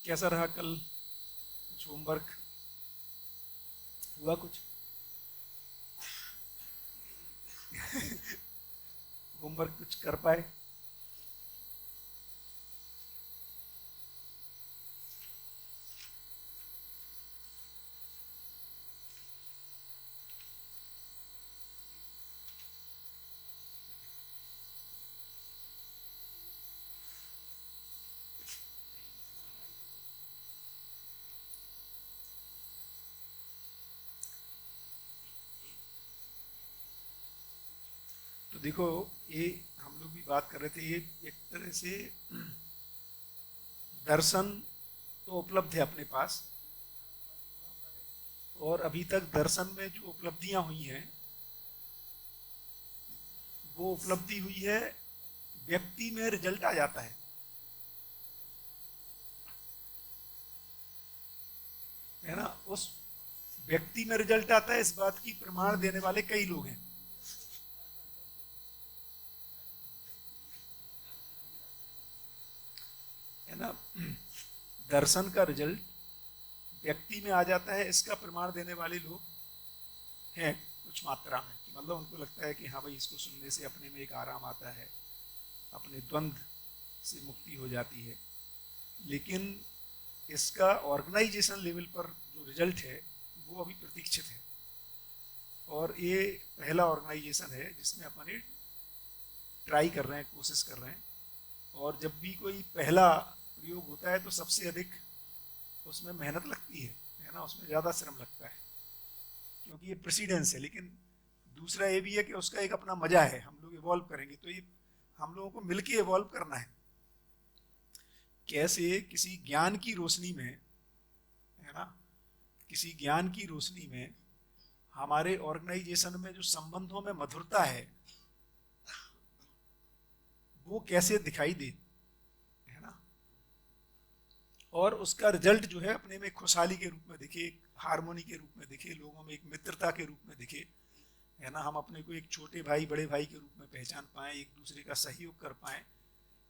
कैसा रहा कल? कुछ होमवर्क हुआ कुछ? होमवर्क कुछ कर पाए? तो देखो, ये हम लोग भी बात कर रहे थे, ये एक तरह से दर्शन तो उपलब्ध है अपने पास, और अभी तक दर्शन में जो उपलब्धियां हुई हैं वो उपलब्धि हुई है, व्यक्ति में रिजल्ट आ जाता है ना? उस व्यक्ति में रिजल्ट आता है, इस बात की प्रमाण देने वाले कई लोग हैं, है ना? दर्शन का रिजल्ट व्यक्ति में आ जाता है, इसका प्रमाण देने वाले लोग हैं कुछ मात्रा में, कि मतलब उनको लगता है कि हाँ भाई, इसको सुनने से अपने में एक आराम आता है, अपने द्वंद्व से मुक्ति हो जाती है। लेकिन इसका ऑर्गेनाइजेशन लेवल पर जो रिजल्ट है वो अभी प्रतीक्षित है, और ये पहला ऑर्गेनाइजेशन है जिसमें अपन ट्राई कर रहे हैं, कोशिश कर रहे हैं। और जब भी कोई पहला प्रयोग होता है तो सबसे अधिक उसमें मेहनत लगती है ना? उसमें ज़्यादा श्रम लगता है, क्योंकि ये प्रेसिडेंस है। लेकिन दूसरा ये भी है कि उसका एक अपना मजा है, हम लोग इवॉल्व करेंगे तो ये हम लोगों को मिलके इवॉल्व करना है। कैसे किसी ज्ञान की रोशनी में, है ना, किसी ज्ञान की रोशनी में हमारे ऑर्गेनाइजेशन में जो संबंधों में मधुरता है वो कैसे दिखाई दे, है ना? और उसका रिजल्ट जो है अपने में खुशहाली के रूप में दिखे, हारमोनी के रूप में दिखे, लोगों में एक मित्रता के रूप में दिखे, है ना? हम अपने को एक छोटे भाई बड़े भाई के रूप में पहचान पाए, एक दूसरे का सहयोग कर पाए,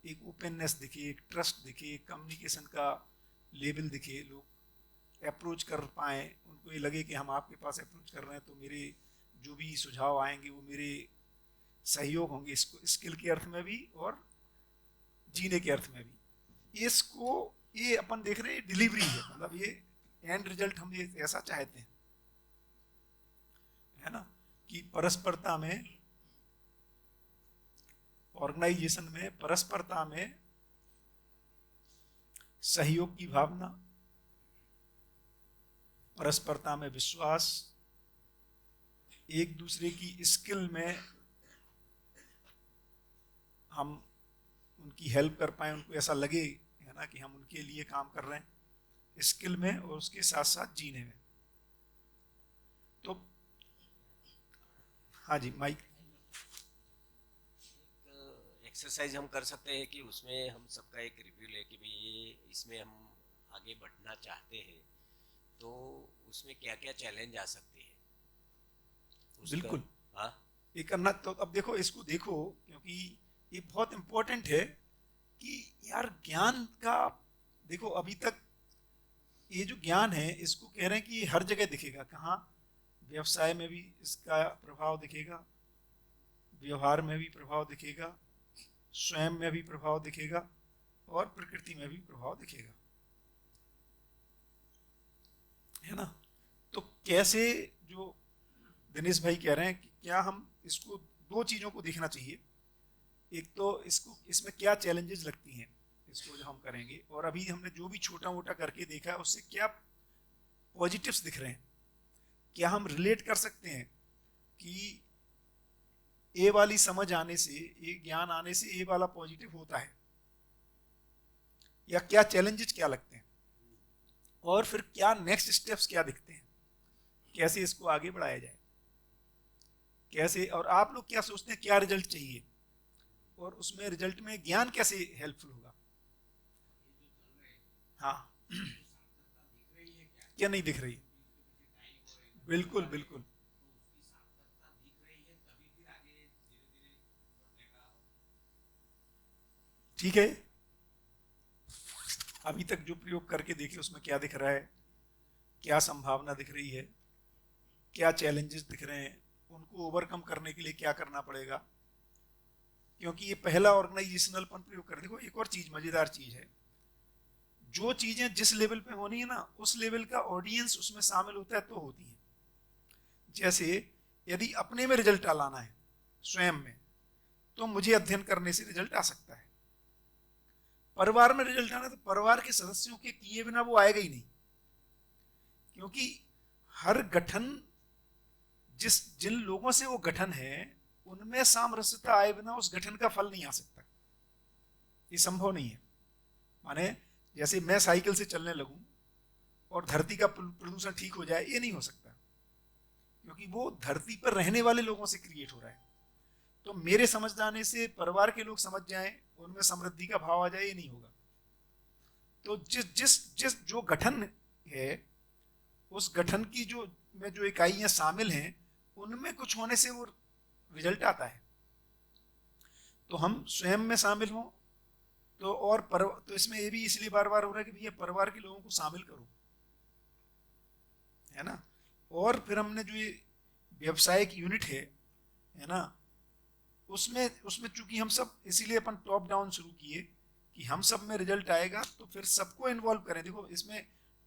एक ओपननेस दिखे, एक ट्रस्ट दिखे, एक कम्युनिकेशन का लेवल दिखे, लोग अप्रोच कर पाए, उनको ये लगे कि हम आपके पास अप्रोच कर रहे हैं तो मेरे जो भी सुझाव आएंगे वो मेरे सहयोग होंगे, इसको स्किल के अर्थ में भी और जीने के अर्थ में भी। इसको ये अपन देख रहे हैं डिलीवरी है, मतलब ये एंड रिजल्ट हम ये ऐसा चाहते हैं, है ना, कि परस्परता में, ऑर्गेनाइजेशन में परस्परता में सहयोग की भावना, परस्परता में विश्वास, एक दूसरे की स्किल में हम उनकी हेल्प कर पाए, उनको ऐसा लगे, है ना, कि हम उनके लिए काम कर रहे हैं स्किल में और उसके साथ साथ जीने में। तो हाँ जी, माइक। एक्सरसाइज हम कर सकते हैं कि उसमें हम सबका एक रिव्यू ले कि भाई ये इसमें हम आगे बढ़ना चाहते हैं तो उसमें क्या क्या चैलेंज आ सकते हैं उसका। बिल्कुल, हाँ। ये करना। तो अब देखो, इसको देखो, क्योंकि ये बहुत इंपॉर्टेंट है कि यार ज्ञान का, देखो अभी तक ये जो ज्ञान है इसको कह रहे हैं कि ये हर जगह दिखेगा। कहाँ? व्यवसाय में भी इसका प्रभाव दिखेगा, व्यवहार में भी प्रभाव दिखेगा, स्वयं में भी प्रभाव दिखेगा, और प्रकृति में भी प्रभाव दिखेगा, है ना? तो कैसे, जो दिनेश भाई कह रहे हैं कि क्या हम इसको दो चीजों को देखना चाहिए। एक तो इसको, इसमें क्या चैलेंजेस लगती हैं इसको जो हम करेंगे, और अभी हमने जो भी छोटा मोटा करके देखा है उससे क्या पॉजिटिव्स दिख रहे हैं, क्या हम रिलेट कर सकते हैं कि ए वाली समझ आने से, ये ज्ञान आने से ए वाला पॉजिटिव होता है, या क्या चैलेंजेस क्या लगते हैं, और फिर क्या नेक्स्ट स्टेप्स क्या दिखते हैं, कैसे इसको आगे बढ़ाया जाए, कैसे, और आप लोग क्या सोचते हैं क्या रिजल्ट चाहिए, और उसमें रिजल्ट में ज्ञान कैसे हेल्पफुल होगा। हाँ। क्या नहीं दिख रही? बिल्कुल बिल्कुल। ठीक है, अभी तक जो प्रयोग करके देखे उसमें क्या दिख रहा है, क्या संभावना दिख रही है, क्या चैलेंजेस दिख रहे हैं, उनको ओवरकम करने के लिए क्या करना पड़ेगा। क्योंकि ये पहला ऑर्गेनाइजेशनल प्रयोग कर, देखो एक और चीज मजेदार चीज है, जो चीजें जिस लेवल पे होनी है ना उस लेवल का ऑडियंस उसमें शामिल होता है तो होती है। जैसे यदि अपने में रिजल्ट लाना है स्वयं में, तो मुझे अध्ययन करने से रिजल्ट आ सकता है। परिवार में रिजल्ट आना तो परिवार के सदस्यों के किए बिना वो आएगा ही नहीं, क्योंकि हर गठन जिन लोगों से वो गठन है उनमें सामरस्यता आए बिना उस गठन का फल नहीं आ सकता, ये संभव नहीं है। माने जैसे मैं साइकिल से चलने लगूं और धरती का प्रदूषण ठीक हो जाए, ये नहीं हो सकता, क्योंकि वो धरती पर रहने वाले लोगों से क्रिएट हो रहा है। तो मेरे समझ जाने से परिवार के लोग समझ जाएं, उनमें समृद्धि का भाव आ जाए, ये नहीं होगा। तो जिस जिस जिस जो गठन है उस गठन की जो इकाइयां शामिल हैं उनमें कुछ होने से वो रिजल्ट आता है। तो हम स्वयं में शामिल हों तो तो इसमें ये भी इसलिए बार बार हो रहा है कि भैया परिवार के लोगों को शामिल करो, है ना। और फिर हमने जो ये व्यवसायिक यूनिट है ना, उसमें उसमें चूंकि हम सब इसीलिए अपन टॉप डाउन शुरू किए कि हम सब में रिजल्ट आएगा तो फिर सबको इन्वॉल्व करें। देखो इसमें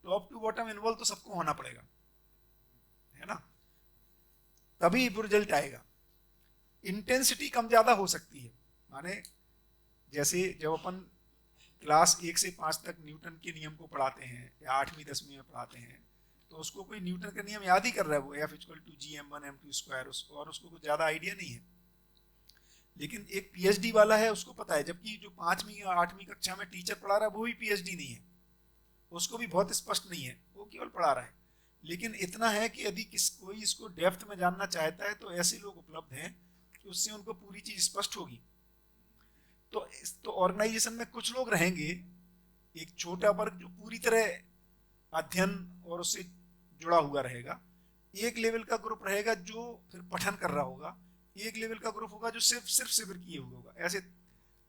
टॉप टू बॉटम इन्वॉल्व तो सबको होना पड़ेगा, है ना, तभी वो रिजल्ट आएगा। इंटेंसिटी कम ज्यादा हो सकती है, माने जैसे जब अपन क्लास 1 से 5 तक न्यूटन के नियम को पढ़ाते हैं या 8वीं 10वीं में पढ़ाते हैं, तो उसको कोई न्यूटन का नियम याद ही कर रहा है, वो F = gm1 m2 स्क्वायर, और उसको कुछ ज्यादा आइडिया नहीं है। लेकिन एक पीएचडी वाला है, उसको पता है, जबकि जो 5वीं या 8वीं कक्षा में टीचर पढ़ा रहा है वो भी पीएचडी नहीं है, उसको भी बहुत स्पष्ट नहीं है, वो केवल पढ़ा रहा है। लेकिन इतना है कि यदि कोई इसको डेप्थ में जानना चाहता है तो ऐसे लोग उपलब्ध हैं कि उससे उनको पूरी चीज स्पष्ट होगी। तो ऑर्गेनाइजेशन में कुछ लोग रहेंगे, एक छोटा वर्ग जो पूरी तरह अध्ययन और उससे जुड़ा हुआ रहेगा, एक लेवल का ग्रुप रहेगा जो फिर पठन कर रहा होगा, एक लेवल का ग्रुप होगा जो सिर्फ शिविर किए हुए होगा, ऐसे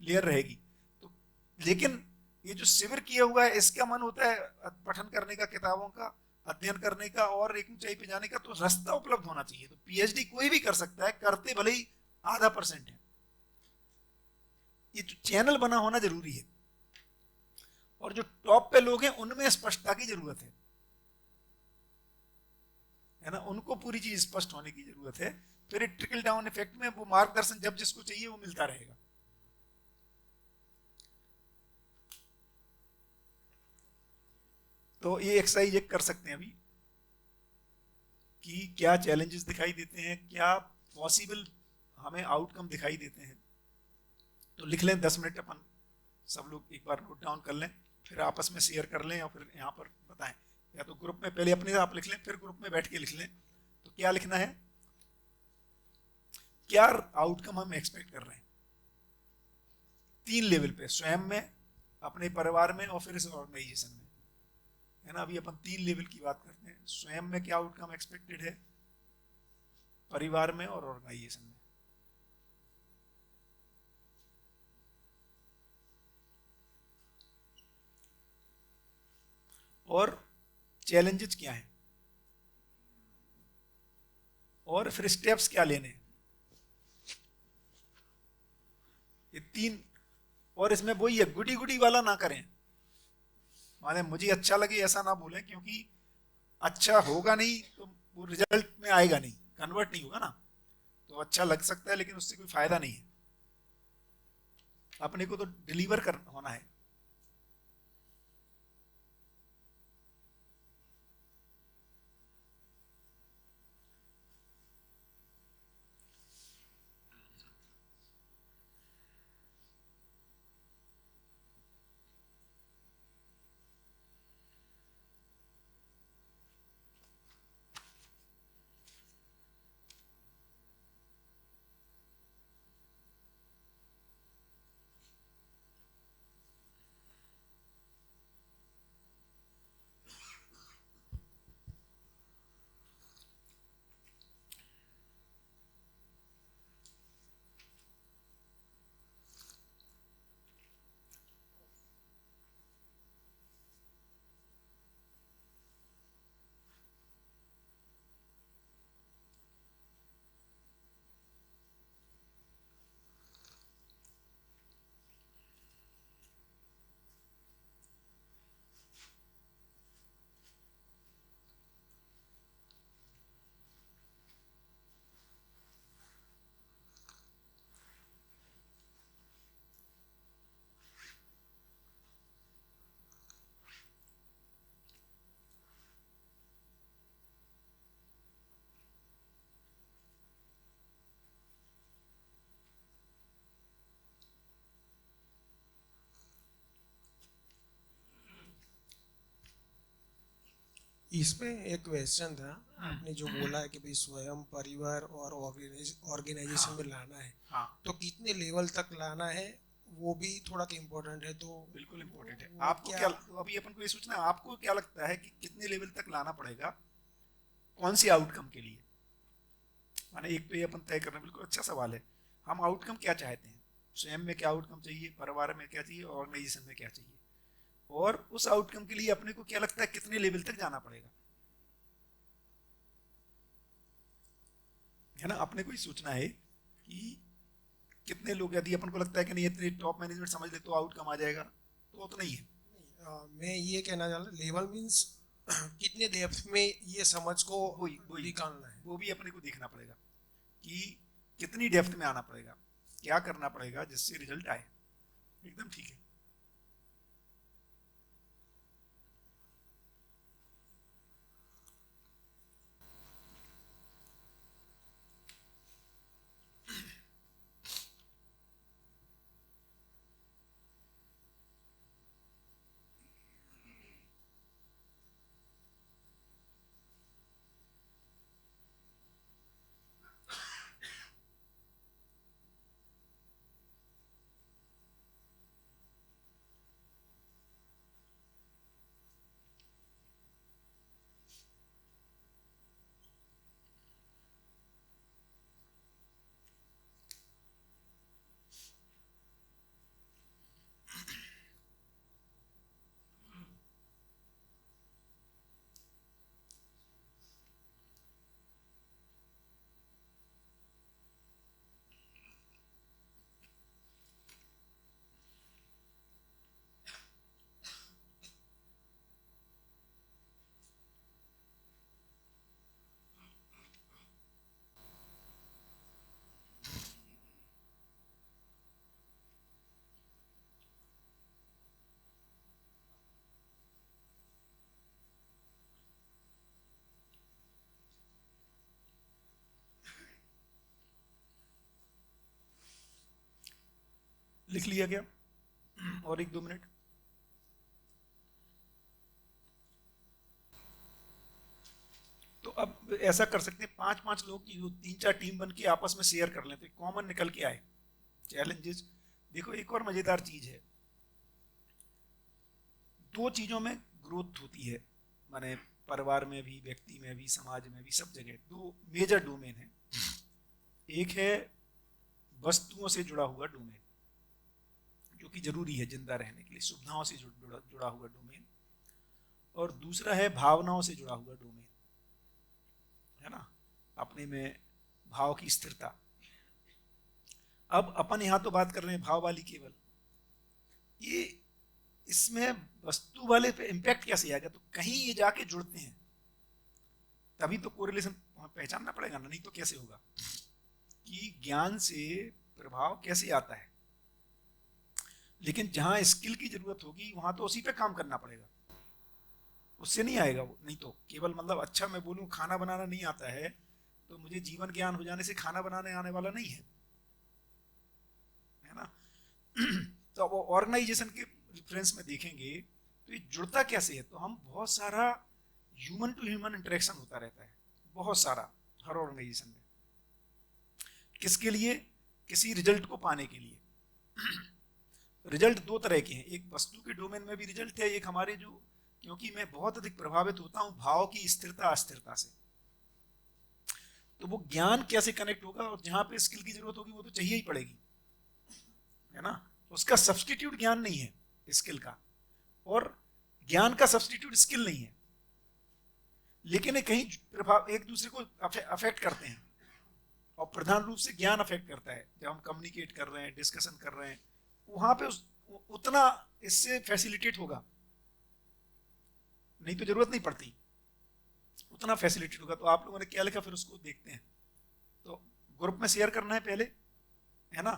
लेयर रहेगी। तो लेकिन ये जो शिविर किया हुआ है इसका मन होता है पठन करने का, किताबों का अध्ययन करने का और एक ऊंचाई पे जाने का, तो रास्ता उपलब्ध होना चाहिए। तो पीएचडी कोई भी कर सकता है, करते भले ही आधा % है, ये जो चैनल बना होना जरूरी है। और जो टॉप पे लोग हैं उनमें स्पष्टता की जरूरत है ना, उनको पूरी चीज स्पष्ट होने की जरूरत है। फिर ट्रिकल डाउन इफेक्ट में वो मार्गदर्शन जब जिसको चाहिए वो मिलता रहेगा। तो ये एक्सरसाइज एक कर सकते हैं अभी कि क्या चैलेंजेस दिखाई देते हैं, क्या पॉसिबल हमें आउटकम दिखाई देते हैं। तो लिख लें 10 मिनट, अपन सब लोग एक बार नोट डाउन कर लें, फिर आपस में शेयर कर लें और फिर यहाँ पर बताएं, या तो ग्रुप में पहले अपने आप लिख लें फिर ग्रुप में बैठ के लिख लें। तो क्या लिखना है, क्या आउटकम हम एक्सपेक्ट कर रहे हैं 3 लेवल पे, स्वयं में, अपने परिवार में और फिर इस ऑर्गेनाइजेशन में, है ना। अभी अपन 3 लेवल की बात करते हैं, स्वयं में क्या आउटकम एक्सपेक्टेड है, परिवार में और ऑर्गेनाइजेशन में। और चैलेंजेस क्या हैं और फिर स्टेप्स क्या लेने, ये 3। और इसमें वही है, गुडी गुडी वाला ना करें, माने मुझे अच्छा लगे ऐसा ना बोलें, क्योंकि अच्छा होगा नहीं तो वो रिजल्ट में आएगा नहीं, कन्वर्ट नहीं होगा ना। तो अच्छा लग सकता है लेकिन उससे कोई फायदा नहीं है, अपने को तो डिलीवर कर होना है। इसमें एक क्वेश्चन था। आपने जो बोला है कि भाई स्वयं, परिवार और ऑर्गेनाइजेशन में लाना है, हाँ तो कितने लेवल तक लाना है वो भी थोड़ा इम्पोर्टेंट है। तो बिल्कुल इम्पोर्टेंट है। वो आपको क्या, अभी अपन को ये सोचना है आपको क्या लगता है कि कितने लेवल तक लाना पड़ेगा, कौन सी आउटकम के लिए। माने एक तो ये अपन तय करना, बिल्कुल अच्छा सवाल है। हम आउटकम क्या चाहते हैं, स्वयं में क्या आउटकम चाहिए, परिवार में क्या चाहिए, ऑर्गेनाइजेशन में क्या चाहिए, और उस आउटकम के लिए अपने को क्या लगता है कितने लेवल तक जाना पड़ेगा, है ना। अपने को ही सोचना है कि कितने लोग, यदि अपन को लगता है कि नहीं इतने टॉप मैनेजमेंट समझ ले तो आउटकम आ जाएगा, तो वो तो नहीं है। मैं ये कहना चाह रहा, लेवल मीन्स कितने डेप्थ में ये समझ को वही वही निकालना है। वो भी अपने को देखना पड़ेगा कि कितनी डेप्थ में आना पड़ेगा, क्या करना पड़ेगा जिससे रिजल्ट आए। एकदम ठीक है। लिख लिया गया। और एक दो मिनट। तो अब ऐसा कर सकते हैं, पांच पांच लोग की तीन चार टीम बन के आपस में शेयर कर लें तो कॉमन निकल के आए चैलेंजेस। देखो एक और मजेदार चीज है, दो चीजों में ग्रोथ होती है, माने परिवार में भी, व्यक्ति में भी, समाज में भी, सब जगह दो मेजर डोमेन है। एक है वस्तुओं से जुड़ा हुआ डोमेन, जो कि जरूरी है जिंदा रहने के लिए, सुविधाओं से जुड़ा हुआ डोमेन। और दूसरा है भावनाओं से जुड़ा हुआ डोमेन, है ना, अपने में भाव की स्थिरता। अब अपन यहां तो बात कर रहे हैं भाव वाली केवल, ये इसमें वस्तु वाले पे इम्पैक्ट कैसे आएगा, तो कहीं ये जाके जुड़ते हैं तभी तो कोरिलेशन पहचानना पड़ेगा ना, नहीं तो कैसे होगा कि ज्ञान से प्रभाव कैसे आता है। लेकिन जहां स्किल की जरूरत होगी वहां तो उसी पे काम करना पड़ेगा, उससे नहीं आएगा वो। नहीं तो केवल मतलब, अच्छा मैं बोलूं खाना बनाना नहीं आता है तो मुझे जीवन ज्ञान हो जाने से खाना बनाने आने वाला नहीं है ना। तो वो ऑर्गेनाइजेशन के रिफरेंस में देखेंगे तो ये जुड़ता कैसे है, तो हम बहुत सारा ह्यूमन टू ह्यूमन इंटरेक्शन होता रहता है, बहुत सारा, हर ऑर्गेनाइजेशन में। किसके लिए, किसी रिजल्ट को पाने के लिए। रिजल्ट दो तरह के हैं, एक वस्तु के डोमेन में भी रिजल्ट है, एक हमारे जो, क्योंकि मैं बहुत अधिक प्रभावित होता हूं भाव की स्थिरता अस्थिरता से, तो वो ज्ञान कैसे कनेक्ट होगा, और जहां पे स्किल की जरूरत होगी वो तो चाहिए ही पड़ेगी, है ना। उसका सब्सटीट्यूट ज्ञान नहीं है स्किल का, और ज्ञान का सब्सटीट्यूट स्किल नहीं है, लेकिन ये कहीं प्रभाव एक दूसरे को अफेक्ट करते हैं। और प्रधान रूप से ज्ञान अफेक्ट करता है, जब हम कम्युनिकेट कर रहे हैं, डिस्कशन कर रहे हैं, वहां पे उतना इससे फैसिलिटेट होगा, नहीं तो जरूरत नहीं पड़ती, उतना फैसिलिटेट होगा। तो आप लोगों ने क्या लिखा फिर उसको देखते हैं। तो ग्रुप में शेयर करना है पहले, है ना,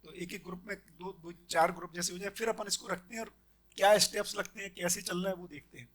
तो एक एक ग्रुप में दो चार ग्रुप जैसे हो जाए, फिर अपन इसको रखते हैं और क्या स्टेप्स लगते हैं, कैसे चल रहा है वो देखते हैं।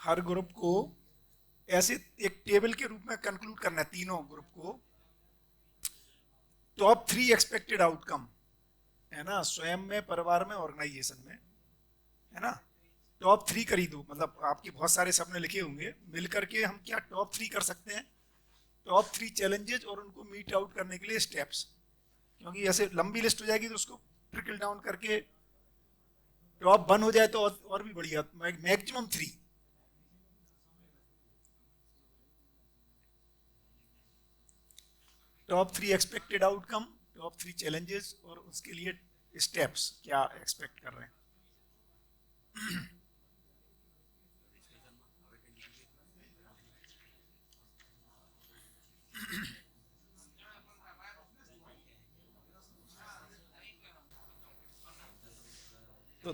हर ग्रुप को ऐसे एक टेबल के रूप में कंक्लूड करना है, तीनों ग्रुप को। टॉप 3 एक्सपेक्टेड आउटकम, है ना, स्वयं में, परिवार में, ऑर्गेनाइजेशन में, है ना। टॉप 3 कर ही दो, मतलब आपके बहुत सारे सपने लिखे होंगे, मिल करके हम क्या टॉप 3 कर सकते हैं। टॉप 3 चैलेंजेस और उनको मीट आउट करने के लिए स्टेप्स, क्योंकि ऐसे लंबी लिस्ट हो जाएगी तो उसको ट्रिकल डाउन करके टॉप 1 हो जाए तो और भी बढ़िया, maximum 3। Top 3 expected outcome, top 3 challenges और उसके लिए स्टेप्स क्या एक्सपेक्ट कर रहे हैं। तो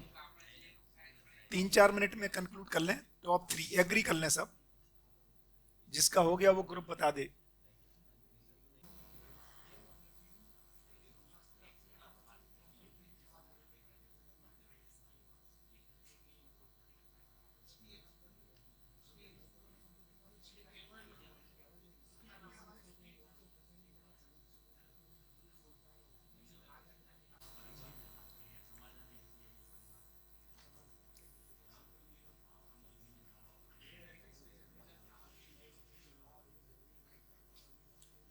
3-4 मिनट में कंक्लूड कर लें, टॉप 3 एग्री कर लें सब, जिसका हो गया वो ग्रुप बता दे।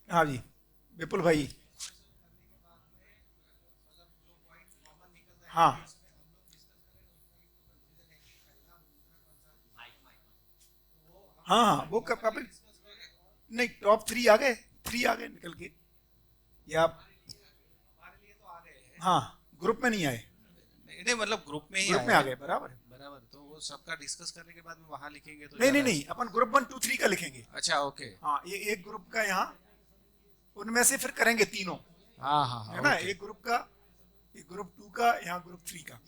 हाँ जी, विपुल भाई। हाँ हाँ हाँ, वो कब कब नहीं, टॉप 3 आ गए, 3 आ गए निकल के, या आप? हाँ, ग्रुप में नहीं आए, नहीं नहीं, मतलब ग्रुप में ही ग्रुप में आया आ है। गए, बराबर है। बराबर, तो वो सबका डिस्कस करने के बाद में वहां लिखेंगे तो नहीं नहीं ज्यादा नहीं, अपन ग्रुप 1 2 3 का लिखेंगे। अच्छा, ओके। हाँ, ये एक ग्रुप का यहाँ, उनमें से फिर करेंगे तीनों, हाँ हाँ हाँ, है ना, ओके एक ग्रुप का, एक ग्रुप 2 का, यहाँ ग्रुप 3 का,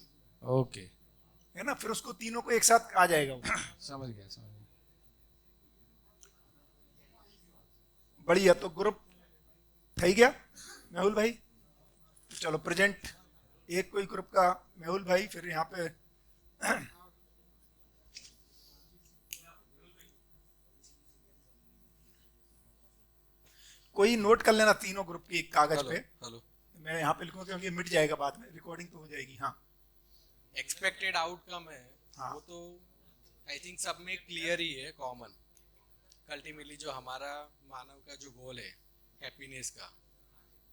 ओके, है ना, फिर उसको तीनों को एक साथ आ जाएगा वो। समझ गया समझ गया। बढ़िया, तो ग्रुप થઈ गया मेहुल भाई। तो चलो प्रेजेंट, एक कोई ग्रुप का मेहुल भाई, फिर यहाँ पे कोई नोट कर लेना तीनों ग्रुप की एक कागज हेलो पे। हेलो। मैं यहाँ पे लिखूंगा क्योंकि मिट जाएगा बाद में, रिकॉर्डिंग तो हो जाएगी। हाँ एक्सपेक्टेड आउटकम है, हाँ। वो तो आई थिंक सब में क्लियर ही है, कॉमन। अल्टीमेटली जो हमारा मानव का जो गोल है हैप्पीनेस का,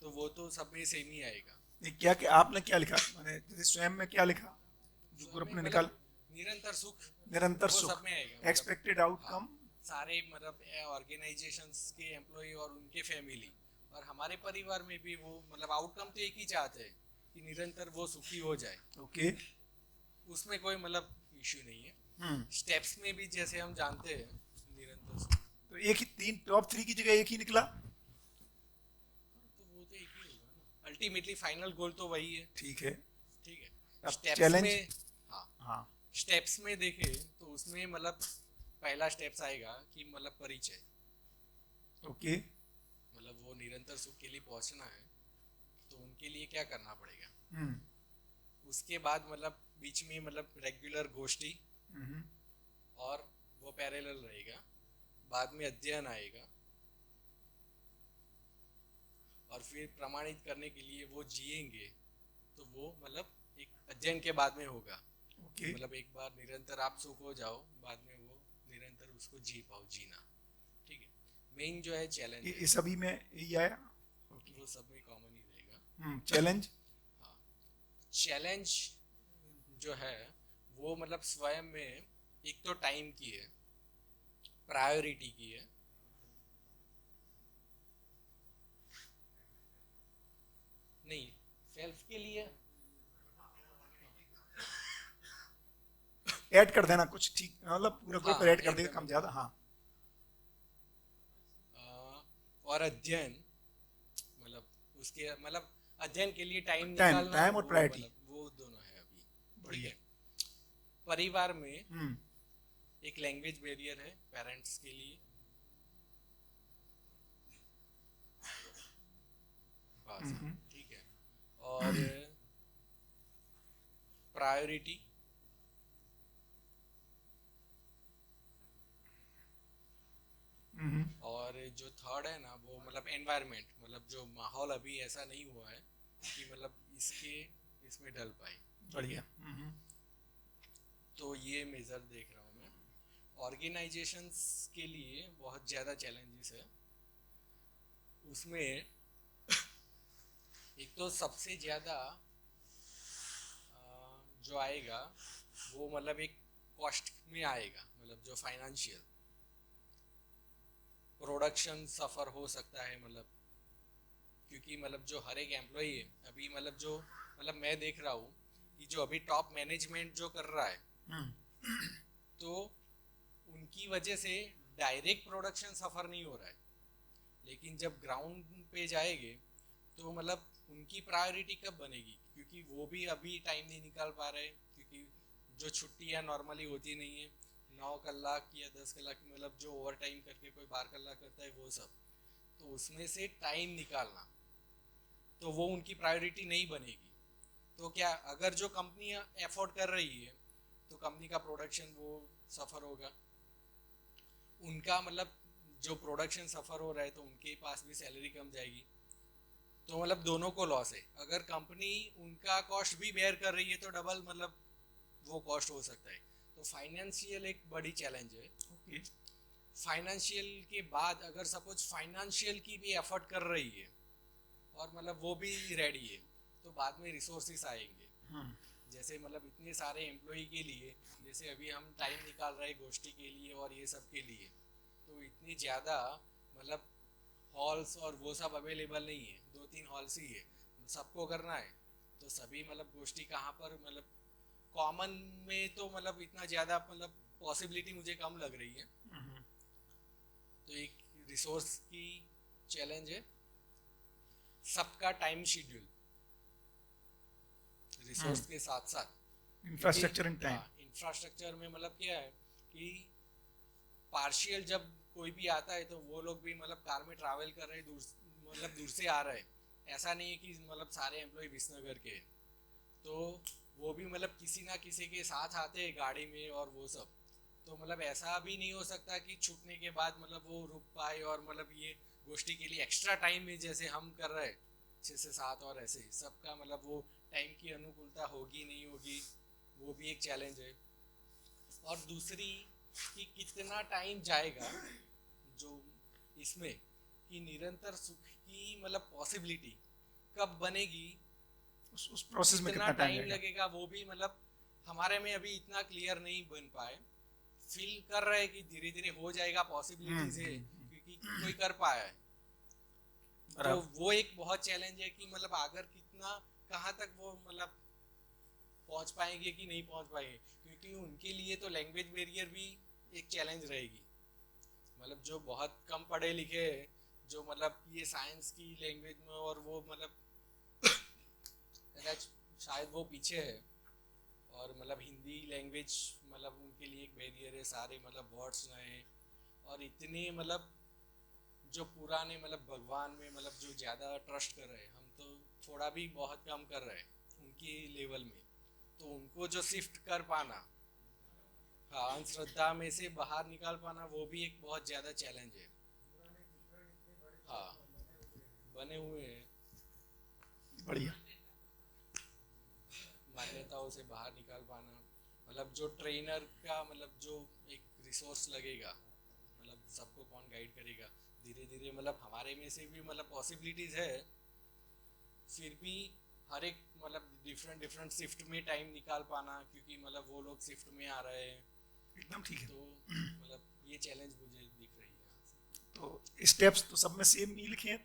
तो वो तो सब में सेम ही आएगा। नहीं, क्या क्या आपने क्या लिखा, मैंने जैसे स्वयं में क्या लिखा, जो ग्रुप ने निकाल, निरंतर सुख, निरंतर वो सुख, सब में आएगा, मतलब एक्सपेक्टेड आउटकम। सारे मतलब ऑर्गेनाइजेशंस के एम्प्लॉय और उनके फैमिली और हमारे परिवार में भी वो मतलब आउटकम तो एक ही चाहते हैं कि निरंतर वो सुखी हो जाए, ओके। उसमें कोई मतलब इश्यू नहीं है। हम्म, स्टेप्स में भी जैसे हम जानते हैं निरंतर सुख, तो एक ही, तीन टॉप 3 की जगह एक ही निकला। तो वो तो एक ही होगा ना, अल्टीमेटली फाइनल गोल तो वही है। ठीक है। ठीक है, अब स्टेप्स challenge? में, हाँ, हाँ स्टेप्स में देखे तो उसमें मतलब पहला स्टेप्स आएगा कि मतलब परिचय, ओके। मतलब वो निरंतर सुख के लिए पहुंचना है तो उनके लिए क्या करना पड़ेगा। हम्म उसके बाद मतलब बीच में मतलब रेगुलर गोष्ठी हम्म, और वो पैरेलल रहेगा, बाद में अध्ययन आएगा और फिर प्रमाणित करने के लिए वो जिएंगे, तो वो मतलब एक अध्ययन के बाद में होगा। ओके। मतलब एक बार निरंतर आप सुख हो जाओ, बाद में वो निरंतर उसको जी पाओ, जीना। ठीक है, मेन जो है चैलेंज ये सभी में यही आया। वो सब में कॉमन ही रहेगा। चैलेंज। हाँ, चैलेंज जो है वो मतलब स्वयं में एक तो टाइम की है, प्रायोरिटी की है, नहीं सेल्फ के लिए ऐड कर देना कुछ, ठीक, मतलब पूरा ग्रुप हाँ, ऐड कर add देगा कर कम देना। ज्यादा। हाँ और अध्ययन, मतलब उसके मतलब अध्ययन के लिए टाइम Time निकालना, और वो priority। मतलब वो दोनों है अभी। ठीक बढ़िया। है, परिवार में हम्म एक लैंग्वेज बैरियर है पेरेंट्स के लिए, भाषा। ठीक है, और प्रायोरिटी जो थर्ड है ना वो मतलब एनवायरनमेंट, मतलब जो माहौल अभी ऐसा नहीं हुआ है कि मतलब इसमें डल पाए। बढ़िया। तो ये मेजर देख रहा हूँ मैं। ऑर्गेनाइजेशंस के लिए बहुत ज़्यादा चैलेंजेस है उसमें। एक तो सबसे ज़्यादा जो आएगा वो मतलब एक कॉस्ट में आएगा, मतलब जो फाइनेंशियल प्रोडक्शन सफ़र हो सकता है, मतलब क्योंकि मतलब जो हर एक एम्प्लॉई है अभी, मतलब जो मतलब मैं देख रहा हूँ कि जो अभी टॉप मैनेजमेंट जो कर रहा है तो उनकी वजह से डायरेक्ट प्रोडक्शन सफ़र नहीं हो रहा है, लेकिन जब ग्राउंड पे जाएंगे तो मतलब उनकी प्रायोरिटी कब बनेगी, क्योंकि वो भी अभी टाइम नहीं निकाल पा रहे, क्योंकि जो छुट्टियाँ नॉर्मली होती नहीं है 9 कलाक या 10 कलाक, मतलब जो ओवर टाइम करके कोई 12 कलाक करता है वो सब, तो उसमें से टाइम निकालना तो वो उनकी प्रायोरिटी नहीं बनेगी। तो क्या अगर जो कंपनी एफोर्ड कर रही है तो कंपनी का प्रोडक्शन वो सफ़र होगा, उनका मतलब जो प्रोडक्शन सफ़र हो रहा है तो उनके पास भी सैलरी कम जाएगी, तो मतलब दोनों को लॉस है। अगर कंपनी उनका कॉस्ट भी बेयर कर रही है तो डबल मतलब वो कॉस्ट हो सकता है। तो फाइनेंशियल एक बड़ी चैलेंज है। ओके। फाइनेंशियल के बाद अगर सपोज फाइनेंशियल की भी एफर्ट कर रही है और मतलब वो भी रेडी है, तो बाद में रिसोर्सेस आएंगे। जैसे मतलब इतने सारे एम्प्लॉई के लिए, जैसे अभी हम टाइम निकाल रहे हैं गोष्ठी के लिए और ये सब के लिए, तो इतनी ज़्यादा मतलब हॉल्स और वो सब अवेलेबल नहीं है, 2-3 हॉल्स ही है, सबको करना है तो सभी मतलब गोष्ठी कहाँ पर, मतलब कॉमन में तो मतलब इतना ज़्यादा मतलब पॉसिबिलिटी मुझे कम लग रही है। तो एक रिसोर्स की चैलेंज है, सबका टाइम शेड्यूल रिसोर्स के साथ साथ इंफ्रास्ट्रक्चर एंड टाइम। इंफ्रास्ट्रक्चर में मतलब क्या है कि पार्शियल जब कोई भी आता है तो वो लोग भी मतलब कार में ट्रैवल कर रहे हैं, दूर से आ रहे हैं, ऐसा नहीं है कि मतलब सारे एम्प्लॉय विसनगर के, तो वो भी मतलब किसी ना किसी के साथ आते हैं गाड़ी में और वो सब, तो मतलब ऐसा भी नहीं हो सकता कि छूटने के बाद मतलब वो रुक पाए और मतलब ये गोष्ठी के लिए एक्स्ट्रा टाइम में जैसे हम कर रहे हैं 6 से 7 और ऐसे सबका मतलब वो टाइम की अनुकूलता होगी नहीं होगी, वो भी एक चैलेंज है। और दूसरी कि कितना टाइम जाएगा जो इसमें कि निरंतर सुख की मतलब पॉसिबिलिटी कब बनेगी, उस प्रोसेस में कितना कितना टाइम लगेगा वो भी मतलब हमारे में अभी इतना क्लियर नहीं बन पाए। फील कर रहे हैं कि धीरे धीरे हो जाएगा पॉसिबिलिटीज है, क्योंकि कोई कर पाया है। तो वो एक बहुत चैलेंज है कि मतलब अगर कितना कहाँ तक वो मतलब पहुंच पाएंगे कि नहीं पहुंच पाएंगे, क्योंकि उनके लिए तो लैंग्वेज बैरियर भी एक चैलेंज रहेगी। मतलब जो बहुत कम पढ़े लिखे हैं, जो मतलब ये साइंस की लैंग्वेज में और वो मतलब शायद वो पीछे है, और मतलब हिंदी लैंग्वेज मतलब उनके लिए एक बैरियर है, सारे मतलब वर्ड्स नए और इतने मतलब जो पुराने मतलब भगवान में मतलब जो ज़्यादा ट्रस्ट कर रहे हैं, हम तो थोड़ा भी बहुत कम कर रहे हैं उनकी लेवल में, तो उनको जो शिफ्ट कर पाना, हाँ अंधश्रद्धा में से बाहर निकाल पाना, वो भी एक बहुत ज़्यादा चैलेंज है। हाँ बने हुए हैं, बढ़िया। मान्यताओं से बाहर निकाल पाना, मतलब जो ट्रेनर का मतलब जो एक रिसोर्स लगेगा, मतलब सबको कौन गाइड करेगा, धीरे धीरे मतलब हमारे में से भी मतलब पॉसिबिलिटीज है, फिर भी हर एक मतलब डिफरेंट शिफ्ट में टाइम निकाल पाना, क्योंकि मतलब वो लोग शिफ्ट में आ रहे हैं, एकदम ठीक है। तो मतलब ये चैलेंज मुझे दिख रही है। तो स्टेप्स तो सब में सेम ही लिखे हैं,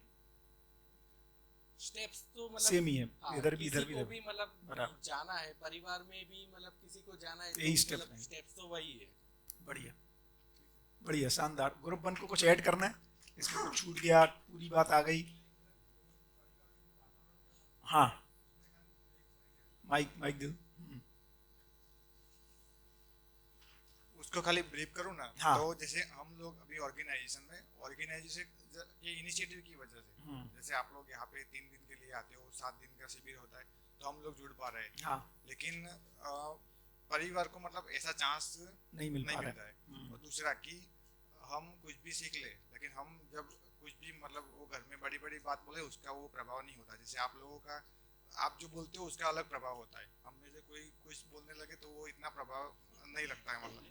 स्टेप्स तो मतलब सेम ही है, हाँ, इधर भी किसी इधर भी को इधर भी भी। मतलब बराबर। जाना है, परिवार में भी मतलब किसी को जाना है, यही तो स्टेप मतलब है। स्टेप्स तो वही है। बढ़िया बढ़िया, शानदार। ग्रुप 1 को कुछ ऐड करना है, इसमें कुछ छूट गया, पूरी बात आ गई? हाँ माइक माइक दो। उसको खाली ब्रीफ करूँ ना, हाँ। तो जैसे हम लोग अभी ऑर्गेनाइजेशन के इनिशिएटिव की वजह से, जैसे आप लोग यहाँ पे 3 दिन के लिए आते हो, 7 दिन का शिविर होता है, तो हम लोग जुड़ पा रहे हैं। हाँ। लेकिन परिवार को मतलब ऐसा चांस नहीं मिल पा मिलता है। और दूसरा कि हम कुछ भी सीख ले, लेकिन हम जब कुछ भी मतलब वो घर में बड़ी बड़ी बात बोले उसका वो प्रभाव नहीं होता। जैसे आप लोगों का, आप जो बोलते हो उसका अलग प्रभाव होता है, हम में से कोई कुछ बोलने लगे तो वो इतना प्रभाव नहीं लगता है मतलब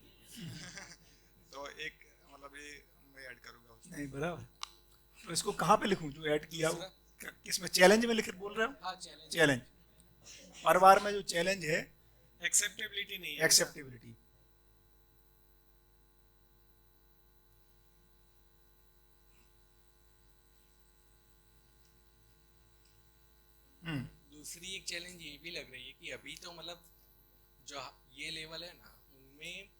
तो एक मतलब ये मैं ऐड करूंगा उसमें। नहीं बराबर। तो इसको कहाँ पे लिखूं जो ऐड किया वो? दूसरा? किसमें चैलेंज में लिख बोल रहे हो? हाँ चैलेंज। चैलेंज परिवार में जो चैलेंज है एक्सेप्टेबिलिटी नहीं है। एक्सेप्टेबिलिटी। दूसरी एक चैलेंज ये भी लग रही है कि अभी तो मतलब जो ये लेवल है ना उनमें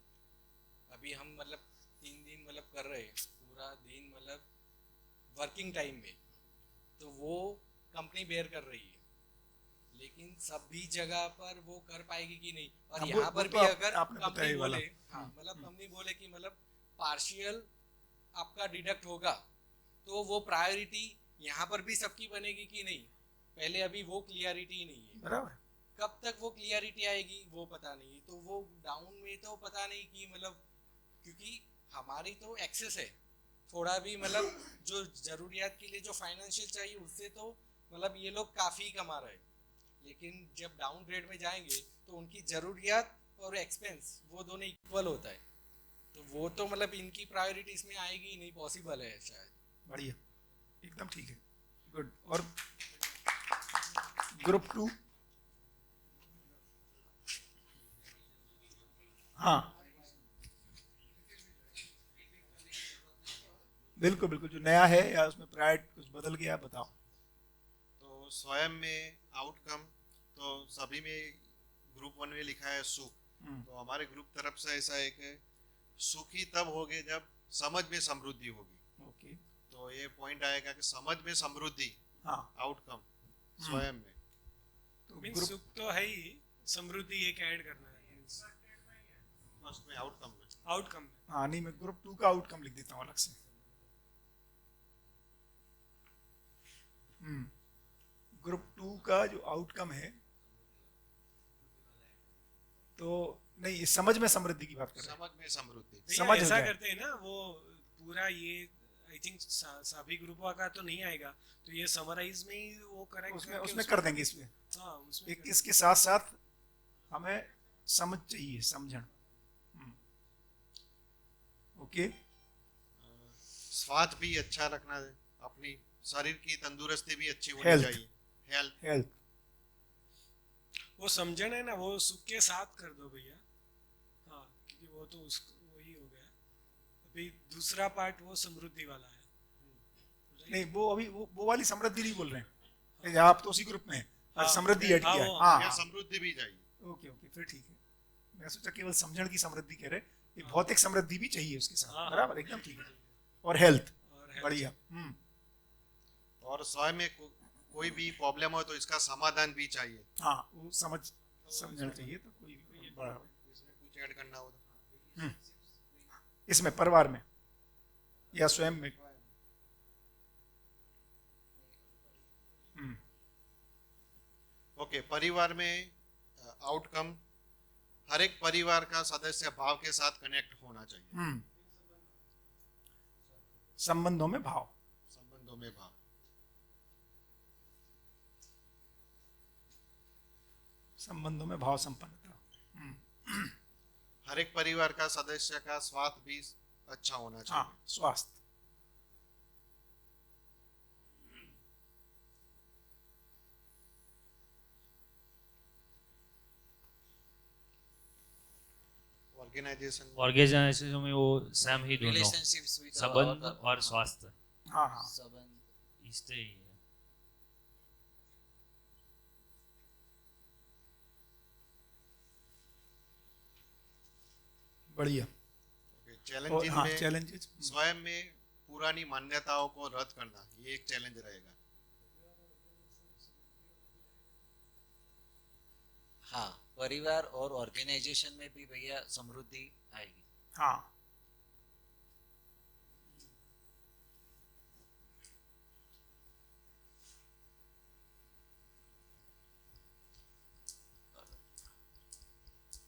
अभी हम मतलब 3 दिन मतलब कर रहे हैं पूरा दिन मतलब वर्किंग टाइम में, तो वो कंपनी बेयर कर रही है, लेकिन सभी जगह पर वो कर पाएगी कि नहीं। और हाँ, यहाँ वो पर तो भी आप- अगर आपने बताया कंपनी ये वाला। बोले, हाँ मतलब कंपनी बोले कि मतलब पार्शियल आपका डिडक्ट होगा, तो वो प्रायोरिटी यहाँ पर भी सबकी बनेगी कि नहीं, पहले अभी वो क्लियरिटी नहीं है। बराबर। कब तक वो क्लियरिटी आएगी वो पता नहीं। तो वो डाउन में तो पता नहीं कि मतलब, क्योंकि हमारी तो एक्सेस है थोड़ा भी मतलब जो जरूरियात के लिए जो फाइनेंशियल चाहिए उससे तो मतलब ये लोग काफ़ी कमा रहे हैं, लेकिन जब डाउन ग्रेड में जाएंगे तो उनकी ज़रूरियात और एक्सपेंस वो दोनों इक्वल होता है, तो वो तो मतलब इनकी प्रायोरिटी इसमें आएगी नहीं, पॉसिबल है शायद। बढ़िया, एकदम ठीक है, गुड। और ग्रुप 2? हाँ बिल्कुल बिल्कुल, जो नया है या उसमें प्राइड कुछ बदल गया बताओ। तो स्वयं में आउटकम तो सभी में ग्रुप 1 में लिखा है सुख, तो हमारे ग्रुप तरफ से ऐसा है कि सुखी तब होगे जब समझ में समृद्धि होगी। ओके। तो ये पॉइंट आएगा कि समझ में समृद्धि हाँ आउटकम स्वयं में। तो मीन्स ग्रुप सुख तो है ही, समृद्धि एक ऐड करना है फर्स्ट में आउटकम में। आउटकम में। हाँ नहीं, मैं ग्रुप 2 का आउटकम लिख देता हूँ अलग से। ग्रुप 2 का जो आउटकम है, तो नहीं, इस समझ में समृद्धि की बात कर रहे हैं। समझ में समृद्धि। भैया समझ हो ऐसा गया। करते हैं ना वो पूरा ये, आई थिंक सभी ग्रुपों का तो नहीं आएगा, तो ये समराइज में ही वो करेक्ट उसमें कर देंगे इसमें। हाँ उसमें एक इसके साथ साथ हमें समझ चाहिए, समझण। ओके। स्वास्थ्य भी अच्छा रखना है, अपनी शरीर की तंदुरुस्ती भी अच्छी होनी Health. चाहिए। हेल्थ। हेल्थ। वो समझन है ना, वो सुख के साथ कर दो भैया। हाँ क्योंकि वो तो वही हो गया। अभी दूसरा पार्ट वो समृद्धि वाला है। नहीं, वो अभी वो वाली समृद्धि नहीं बोल रहे हैं, आप तो उसी ग्रुप में हैं। हाँ, समृद्धि ऐड हाँ, किया है। वो- हाँ या हाँ, समृद्धि भी चाहिए। ओके ओके, फिर ठीक है। मैं सोचा केवल समझण की समृद्धि कह रहे, ये भौतिक समृद्धि भी चाहिए उसके साथ। हाँ, बराबर, एकदम ठीक है। और हेल्थ। और health। बढ़िया। और स्वयं में कोई भी प्रॉब्लम हो तो इसका समाधान भी चाहिए। हाँ, वो समझना चाहिए, तो कोई बराबर। इसमें कुछ ऐड करना हो तो इसमें परिवार में या स्वयं में? ओके। परिवार में आउटकम, हर एक परिवार का सदस्य भाव के साथ कनेक्ट होना चाहिए। संबंधों में भाव। संबंधों में भाव। संबंधों में भाव संपन्नता। हर एक परिवार का सदस्य का स्वास्थ्य भी अच्छा होना चाहिए। हाँ, स्वास्थ्य। ऑर्गेनाइजेशन में वो सेम ही दोनों, relationships with संबंध our और स्वास्थ्य हाँ हाँ, संबंध। इससे ही है। बढ़िया। चैलेंजिंग हाँ, में चैलेंजेस। स्वयं में पुरानी मान्यताओं को रद्द करना, ये एक चैलेंज रहेगा। हाँ, परिवार और ऑर्गेनाइजेशन में भी भैया समृद्धि आएगी। हाँ,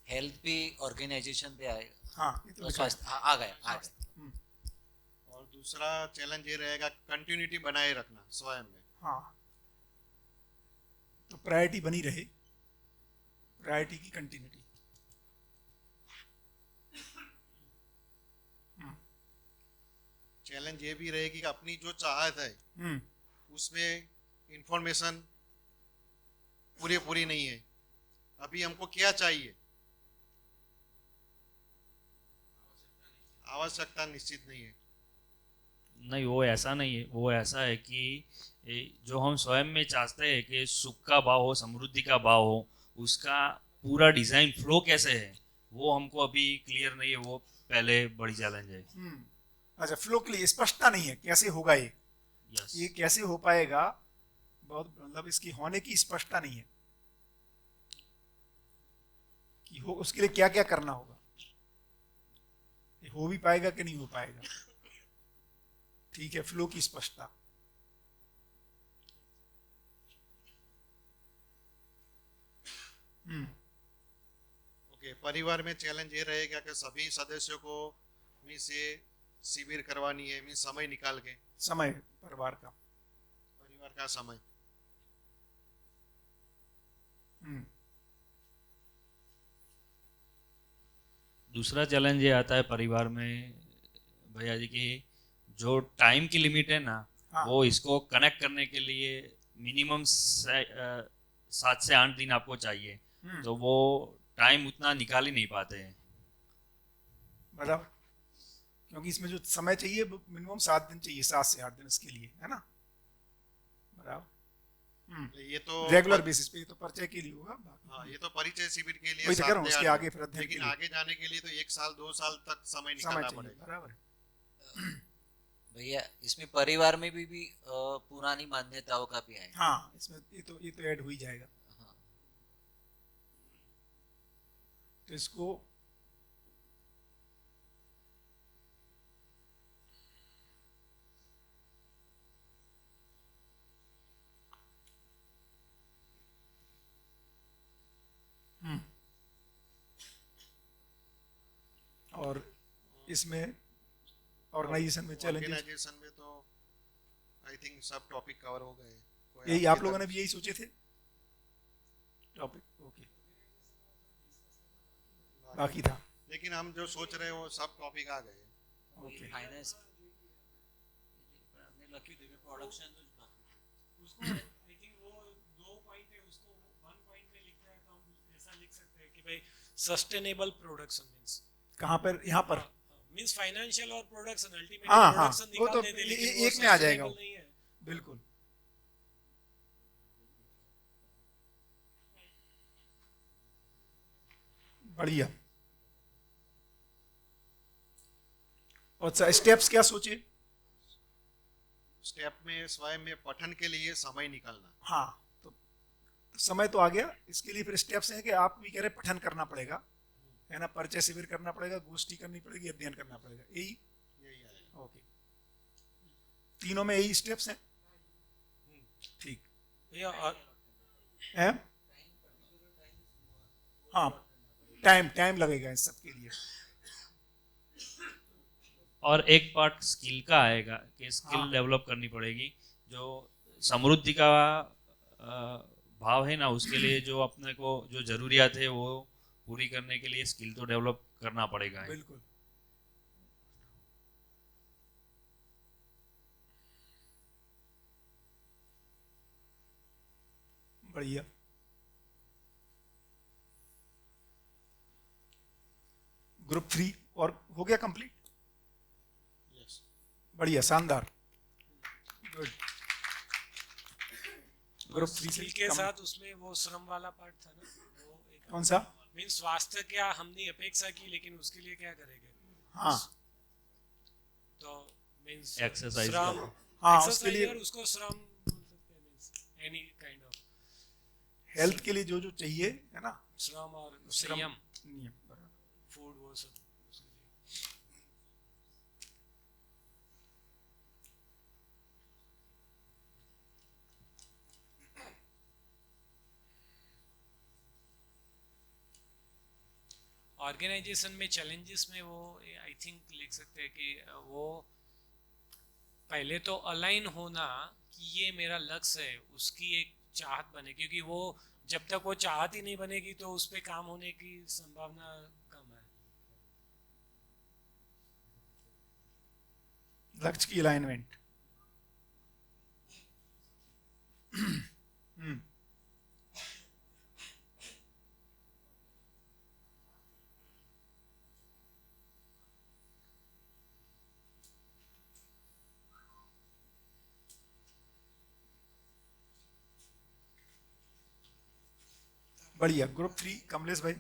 हेल्थ भी ऑर्गेनाइजेशन पे आएगा। हाँ, ये तो तो लिखा है। स्वास्थ्य, हाँ, आ गया। दूसरा चैलेंज ये रहेगा कंटिन्यूटी बनाए रखना स्वयं में। हाँ, तो प्रायोरिटी बनी रहे, प्रायोरिटी की कंटिन्यूटी। चैलेंज ये भी रहेगी कि अपनी जो चाहत है उसमें इंफॉर्मेशन पूरी नहीं है, अभी हमको क्या चाहिए, आवश्यकता निश्चित नहीं है। नहीं, वो ऐसा नहीं है, वो ऐसा है कि जो हम स्वयं में चाहते हैं कि सुख का भाव हो, समृद्धि का भाव हो, उसका पूरा डिजाइन फ्लो कैसे है वो हमको अभी क्लियर नहीं है, वो पहले बड़ी चैलेंज है। अच्छा, फ्लो के लिए स्पष्टता नहीं है, कैसे होगा ये? यस, ये कैसे हो पाएगा, बहुत मतलब इसकी होने की स्पष्टता नहीं है कि हो, उसके लिए क्या क्या करना होगा, ये हो भी पाएगा कि नहीं हो पाएगा। ठीक है, फ्लो की स्पष्टता। ओके, परिवार में चैलेंज ये रहेगा कि सभी सदस्यों को मीन्स ये शिविर करवानी है, मीन्स समय निकाल के, समय, परिवार का समय। दूसरा चैलेंज ये आता है परिवार में भैया जी की जो टाइम की लिमिट है ना, हाँ। वो इसको कनेक्ट करने के लिए मिनिमम 7 से 8 दिन आपको चाहिए, तो वो टाइम उतना निकाल ही नहीं पाते हैं। बराबर, क्योंकि इसमें जो समय चाहिए मिनिमम 7 दिन चाहिए, 7 से 8 दिन इसके लिए, है ना? बराबर। ये तो रेगुलर बेसिस पे, ये तो परिचय के लिए होगा। हाँ, ये तो परिचय शिविर के लिए वही तो कह रहा हूँ, 7 से उसके 8 आगे फिर अध्ययन के लेकिन लिए आगे जाने के लिए तो 1 साल 2 साल तक समय समय निकालना चाहिए। पड़ेगा। बराबर। भैया इसमें परिवार में भी पुरानी मान्यताओं का भी है। हाँ, इसमें ये तो ऐड हो ही जाएगा। हाँ। तो इसको और इसमें ऑर्गेनाइजेशन में चैलेंजेस, ऑर्गेनाइजेशन में तो आई थिंक सब टॉपिक कवर हो गए। कोई यही आपकी आप लोगों ने तरफ- भी यही सोचे थे टॉपिक? ओके, बाकी था। लेकिन हम जो सोच रहे हैं वो सब टॉपिक आ गए। ओके, फाइनेंस प्रोडक्शन उसको आई थिंक वो 2 पॉइंट है, उसको 1 पॉइंट में लिखना है तो हम ऐसा लिख सकते हैं कि भाई सस्टेनेबल प्रोडक्शन मींस, कहाँ पर? यहाँ पर मींस फाइनेंशियल और प्रोडक्शन अल्टीमेटली हाँ, प्रोडक्शन वो तो निकाल देते, लेकिन वो एक में आ जाएगा sustainable वो। नहीं है। बिल्कुल। बढ़िया। और स्टेप्स क्या सोचे? स्टेप में स्वयं में पठन के लिए समय निकालना। हाँ, तो समय तो आ गया, इसके लिए फिर स्टेप्स हैं कि आप भी कह रहे पठन करना पड़ेगा, है ना? परिचय शिविर करना पड़ेगा, गोष्ठी करनी पड़ेगी, अध्ययन करना पड़ेगा, यही आएगा। ओके। तीनों में यही स्टेप्स हैं। ठीक भैया है। हाँ, टाइम लगेगा इस सब के लिए। और एक पार्ट स्किल का आएगा कि स्किल हाँ। डेवलप करनी पड़ेगी, जो समृद्धि का भाव है ना, उसके लिए जो अपने को जो जरूरियात है वो पूरी करने के लिए स्किल तो डेवलप करना पड़ेगा। बिल्कुल। बढ़िया। ग्रुप 3 और हो गया कंप्लीट? बढ़िया, शानदार, गुड। ग्रुप 3 स्किल के साथ उसमें वो श्रम वाला पार्ट था ना, वो एक कौन सा? मींस स्वास्थ्य क्या हमने अपेक्षा की, लेकिन उसके लिए क्या करेंगे? हाँ, तो मींस एक्सरसाइज श्रम, हाँ, exercise उसके लिए और उसको श्रम बोल सकते हैं, means any kind of health के लिए जो जो चाहिए, है ना? श्रम और श्रम, संयम, नियम, बराबर। फूड, वो सब उसके लिए। ऑर्गेनाइजेशन में चैलेंजेस में वो आई थिंक लिख सकते हैं कि वो पहले तो अलाइन होना कि ये मेरा लक्ष्य है, उसकी एक चाहत बने, क्योंकि वो जब तक वो चाहत ही नहीं बनेगी तो उस पे काम होने की संभावना कम है। लक्ष्य की अलाइनमेंट। बढ़िया। ग्रुप 3 कमलेश भाई।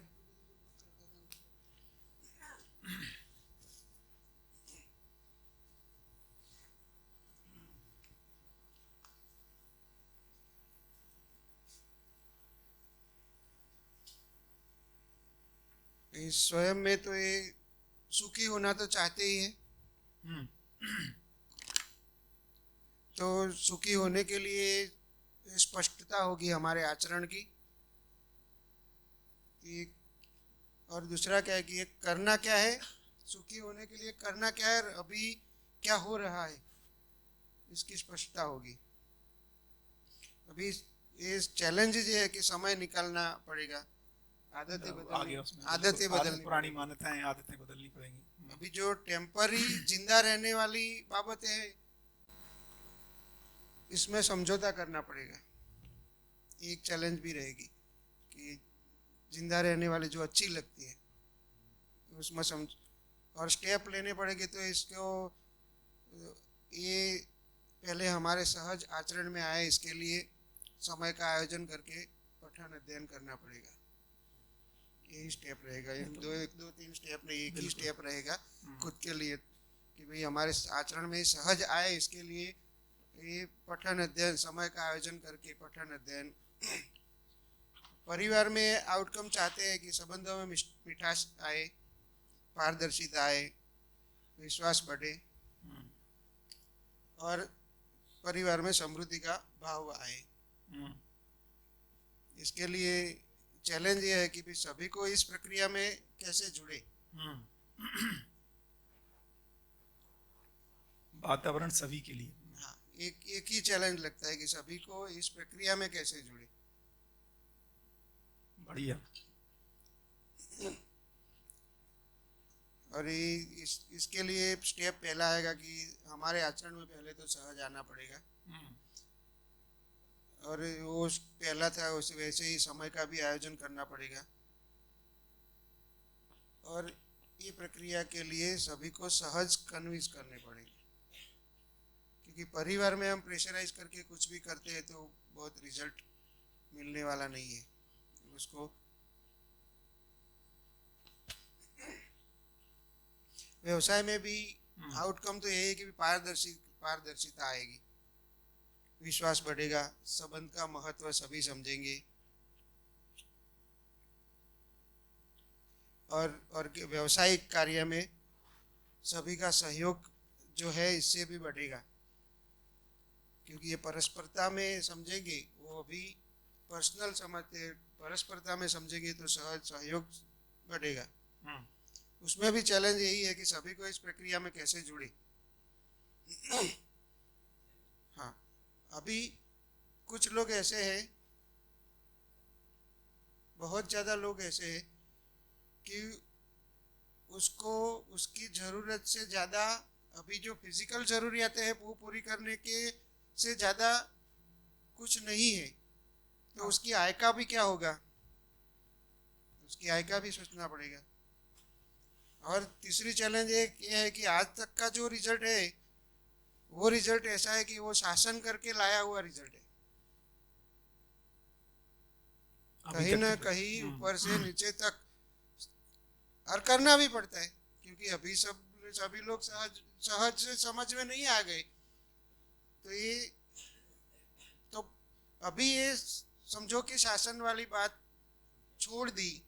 स्वयं में तो ये सुखी होना तो चाहते ही है, तो सुखी होने के लिए स्पष्टता होगी हमारे आचरण की। और दूसरा क्या है कि ये करना क्या है, सुखी होने के लिए करना क्या है, अभी क्या हो रहा है, इसकी स्पष्टता होगी। अभी ये चैलेंज ये है कि समय निकालना पड़ेगा, आदतें बदलनी, पुरानी मान्यताएं, आदतें बदलनी पड़ेंगी। अभी जो टेम्पररी जिंदा रहने वाली बाबतें है, इसमें समझौता करना पड़ेगा। एक चैलेंज भी रहेगी कि जिंदा रहने वाली जो अच्छी लगती है उसमें समझ और स्टेप लेने पड़ेंगे। तो इसको ये पहले हमारे सहज आचरण में आए, इसके लिए समय का आयोजन करके पठन अध्ययन करना पड़ेगा। यही स्टेप रहेगा। एक दो तीन स्टेप नहीं, एक ही स्टेप रहेगा खुद के लिए कि भाई हमारे आचरण में सहज आए, इसके लिए ये पठन अध्ययन, समय का आयोजन करके पठन अध्ययन। परिवार में आउटकम चाहते हैं कि संबंधों में मिठास आए, पारदर्शिता आए, विश्वास बढ़े और परिवार में समृद्धि का भाव आए। इसके लिए चैलेंज ये है कि भी सभी को इस प्रक्रिया में कैसे जुड़े। वातावरण सभी के लिए। हाँ, एक ही चैलेंज लगता है कि सभी को इस प्रक्रिया में कैसे जुड़े। बढ़िया। और इसके लिए स्टेप पहला आएगा कि हमारे आचरण में पहले तो सहज आना पड़ेगा। और वो पहला था, वैसे ही समय का भी आयोजन करना पड़ेगा। और ये प्रक्रिया के लिए सभी को सहज कन्विंस करने पड़ेंगे, क्योंकि परिवार में हम प्रेशराइज करके कुछ भी करते हैं तो बहुत रिजल्ट मिलने वाला नहीं है। उसको व्यवसाय में भी आउटकम तो यही है कि पारदर्शिता आएगी, विश्वास बढ़ेगा, संबंध का महत्व सभी समझेंगे और व्यवसायिक कार्य में सभी का सहयोग जो है इससे भी बढ़ेगा, क्योंकि ये परस्परता में समझेंगे। वो अभी पर्सनल समझते, परस्परता में समझेंगे तो सहज सहयोग बढ़ेगा। उसमें भी चैलेंज यही है कि सभी को इस प्रक्रिया में कैसे जुड़े। हाँ, अभी कुछ लोग ऐसे हैं, बहुत ज़्यादा लोग ऐसे हैं कि उसको उसकी ज़रूरत से ज़्यादा अभी जो फिजिकल ज़रूरियातें हैं वो पूरी करने के से ज़्यादा कुछ नहीं है, तो उसकी आय का भी क्या होगा, उसकी आय का भी सोचना पड़ेगा। और तीसरी चैलेंज ये है कि आज तक का जो रिजल्ट है वो रिजल्ट ऐसा है कि वो शासन करके लाया हुआ रिजल्ट है, कहीं ना कहीं ऊपर से नीचे तक, और करना भी पड़ता है क्योंकि अभी सभी लोग सहज से समझ में नहीं आ गए। तो अभी ये समझो कि शासन वाली बात छोड़ दी,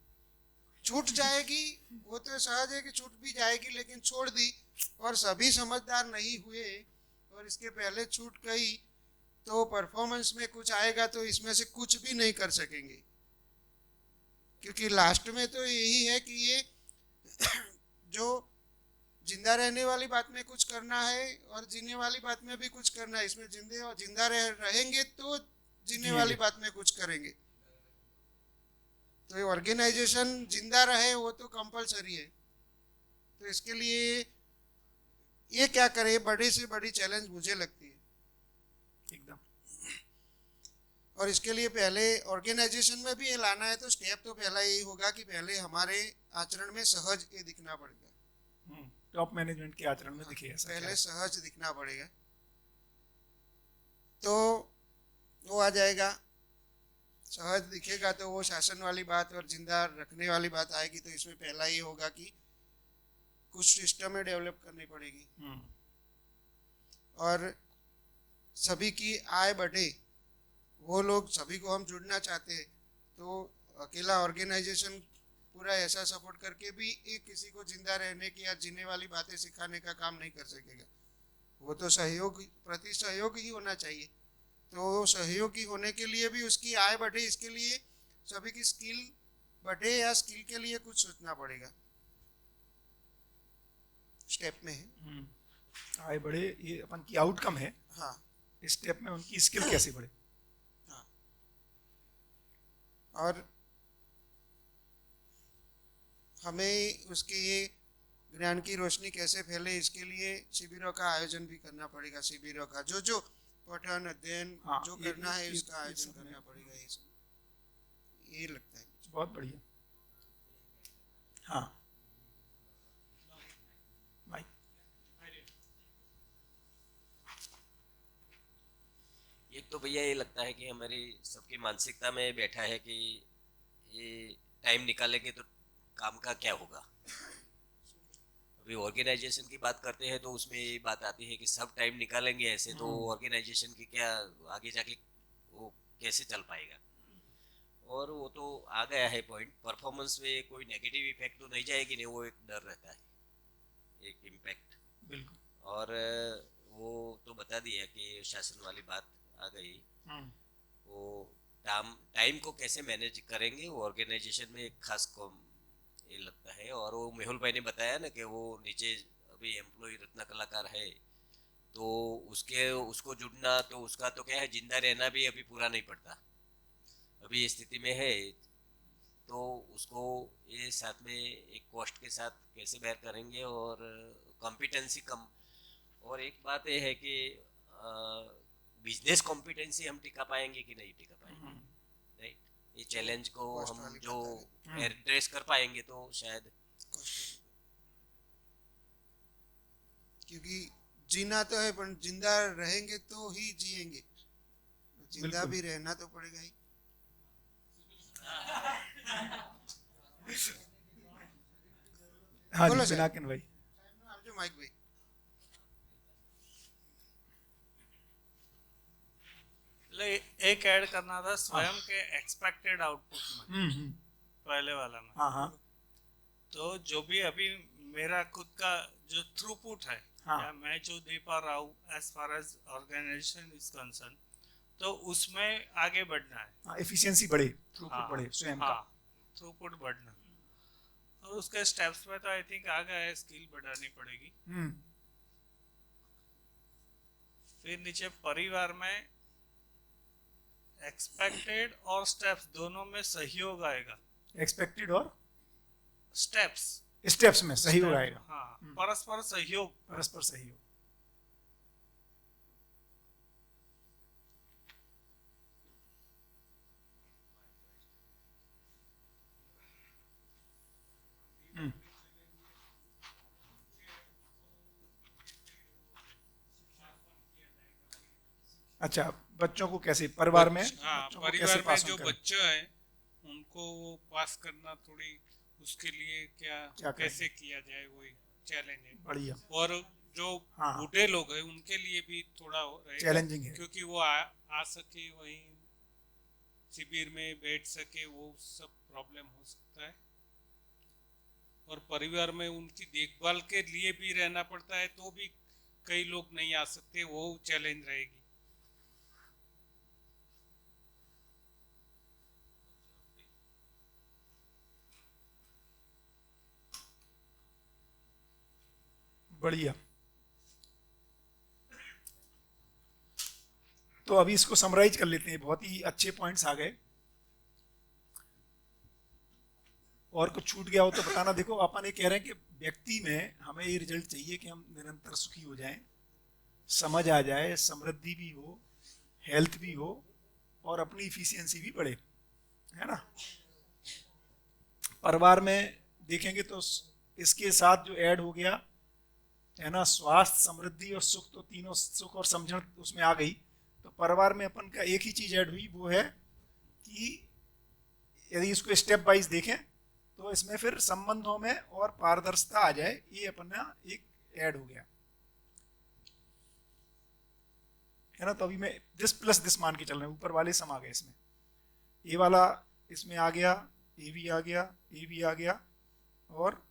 छूट जाएगी, वो तो सहज है कि छूट भी जाएगी, लेकिन छोड़ दी और सभी समझदार नहीं हुए और इसके पहले छूट गई तो परफॉर्मेंस में कुछ आएगा तो इसमें से कुछ भी नहीं कर सकेंगे, क्योंकि लास्ट में तो यही है कि ये जो जिंदा रहने वाली बात में कुछ करना है और जीने वाली बात में भी कुछ करना है। इसमें जिंदा रहेंगे तो जीने वाली बात में कुछ करेंगे। तो ऑर्गेनाइजेशन जिंदा रहे वो तो कंपलसरी है। तो इसके लिए ये क्या करे, बड़ी से बड़ी चैलेंज मुझे लगती है एकदम। और इसके लिए पहले ऑर्गेनाइजेशन में भी ये लाना है तो स्टेप तो पहला यही होगा कि पहले हमारे आचरण में सहज ये दिखना पड़ेगा। टॉप मैनेजमेंट के आचरण में दिखे ऐसा पहले सहज दिखना पड़ेगा तो वो आ जाएगा। सहज दिखेगा तो वो शासन वाली बात और जिंदा रखने वाली बात आएगी। तो इसमें पहला ये होगा कि कुछ सिस्टम में डेवलप करनी पड़ेगी और सभी की आय बढ़े। वो लोग सभी को हम जुड़ना चाहते हैं तो अकेला ऑर्गेनाइजेशन पूरा ऐसा सपोर्ट करके भी एक किसी को जिंदा रहने की या जीने वाली बातें सिखाने का काम नहीं कर सकेगा। वो तो प्रति सहयोग ही होना चाहिए। तो सहयोगी होने के लिए भी उसकी आय बढ़े, इसके लिए सभी की स्किल बढ़े या स्किल के लिए कुछ सोचना पड़ेगा। स्टेप में है आय बढ़े, ये अपन की आउटकम है। हाँ, इस स्टेप में उनकी स्किल कैसे बढ़े। हाँ, और हमें उसके ये ज्ञान की रोशनी कैसे फैले इसके लिए शिविरों का आयोजन भी करना पड़ेगा। शिविरों का जो पठन अध्ययन जो करना है उसका आयोजन करना पड़ेगा। ये सब ये लगता है बहुत बढ़िया। हाँ भाई, एक तो भैया ये लगता है कि हमारी सबकी मानसिकता में बैठा है कि ये टाइम निकालेंगे तो काम का क्या होगा। अभी ऑर्गेनाइजेशन की बात करते हैं तो उसमें ये बात आती है कि सब टाइम निकालेंगे ऐसे तो ऑर्गेनाइजेशन की क्या आगे जाके वो कैसे चल पाएगा। और वो तो आ गया है पॉइंट, परफॉर्मेंस में कोई नेगेटिव इफेक्ट तो नहीं जाएगी नहीं, वो एक डर रहता है, एक इम्पैक्ट। बिल्कुल। और वो तो बता दिया कि शासन वाली बात आ गई। वो टाइम को कैसे मैनेज करेंगे वो ऑर्गेनाइजेशन में एक खास कॉम ये लगता है। और वो मेहुल भाई ने बताया ना कि वो नीचे अभी एम्प्लॉय रत्न कलाकार है तो उसको जुड़ना तो उसका तो क्या है, जिंदा रहना भी अभी पूरा नहीं पड़ता, अभी स्थिति में है। तो उसको ये साथ में एक कॉस्ट के साथ कैसे बेयर करेंगे और कॉम्पिटेंसी कम। और एक बात ये है कि बिजनेस कॉम्पिटेंसी हम टिका पाएंगे कि नहीं टिका पाएंगे, राइट। ये चैलेंज को हम जो एड्रेस कर पाएंगे तो शायद, क्योंकि जीना तो है पर जिंदा रहेंगे तो ही जिएंगे, जिंदा भी रहना तो पड़ेगा ही। हाँ जी पिनाकिन भाई। जो माइक भाई, एक ऐड करना था स्वयं के एक्सपेक्टेड आउटपुट में पहले वाला में। हाँ। तो जो भी अभी मेरा खुद का जो थ्रूपुट है या मैं जो दे पा रहा हूँ as far as organisation is concern, तो उसमें आगे बढ़ना है। एफिशिएंसी बढ़े, थ्रूपुट बढ़े स्वयं का। थ्रूपुट बढ़ना। और उसके स्टेप्स में तो आई थिंक आ गया है, स्किल बढ़ानी पड़ेगी। फिर नीचे परिवार में एक्सपेक्टेड और स्टेप्स दोनों में सहयोग आएगा। एक्सपेक्टेड और स्टेप्स में सहयोग आएगा। हाँ, परस्पर सहयोग। अच्छा, बच्चों को कैसे परिवार में परिवार में जो बच्चे हैं उनको पास करना थोड़ी, उसके लिए क्या कैसे किया जाए वही चैलेंज है। बढ़िया। और जो बूढ़े लोग हैं उनके लिए भी थोड़ा चैलेंजिंग है, क्योंकि वो आ सके वहीं शिविर में बैठ सके, वो सब प्रॉब्लम हो सकता है। और परिवार में उनकी देखभाल के लिए भी रहना पड़ता है तो भी कई लोग नहीं आ सकते, वो चैलेंज रहेगी। बढ़िया। तो अभी इसको समराइज कर लेते हैं, बहुत ही अच्छे पॉइंट्स आ गए। और कुछ छूट गया हो तो बताना। देखो अपन ये कह रहे हैं कि व्यक्ति में हमें ये रिजल्ट चाहिए कि हम निरंतर सुखी हो जाएं, समझ आ जाए, समृद्धि भी हो, हेल्थ भी हो और अपनी इफिशियंसी भी बढ़े, है ना। परिवार में देखेंगे तो इसके साथ जो ऐड हो गया है ना, स्वास्थ्य, समृद्धि और सुख, तो तीनों सुख और समझण उसमें आ गई। तो परिवार में अपन का एक ही चीज ऐड हुई, वो है कि यदि इसको स्टेप वाइज देखें तो इसमें फिर संबंधों में और पारदर्शिता आ जाए, ये अपना एक ऐड हो गया, है ना। तो अभी मैं दिस प्लस दिस मान के चल रहे हैं, ऊपर वाले सम आ गए इसमें, ये वाला इसमें आ गया, ये भी आ गया, ये भी आ गया, और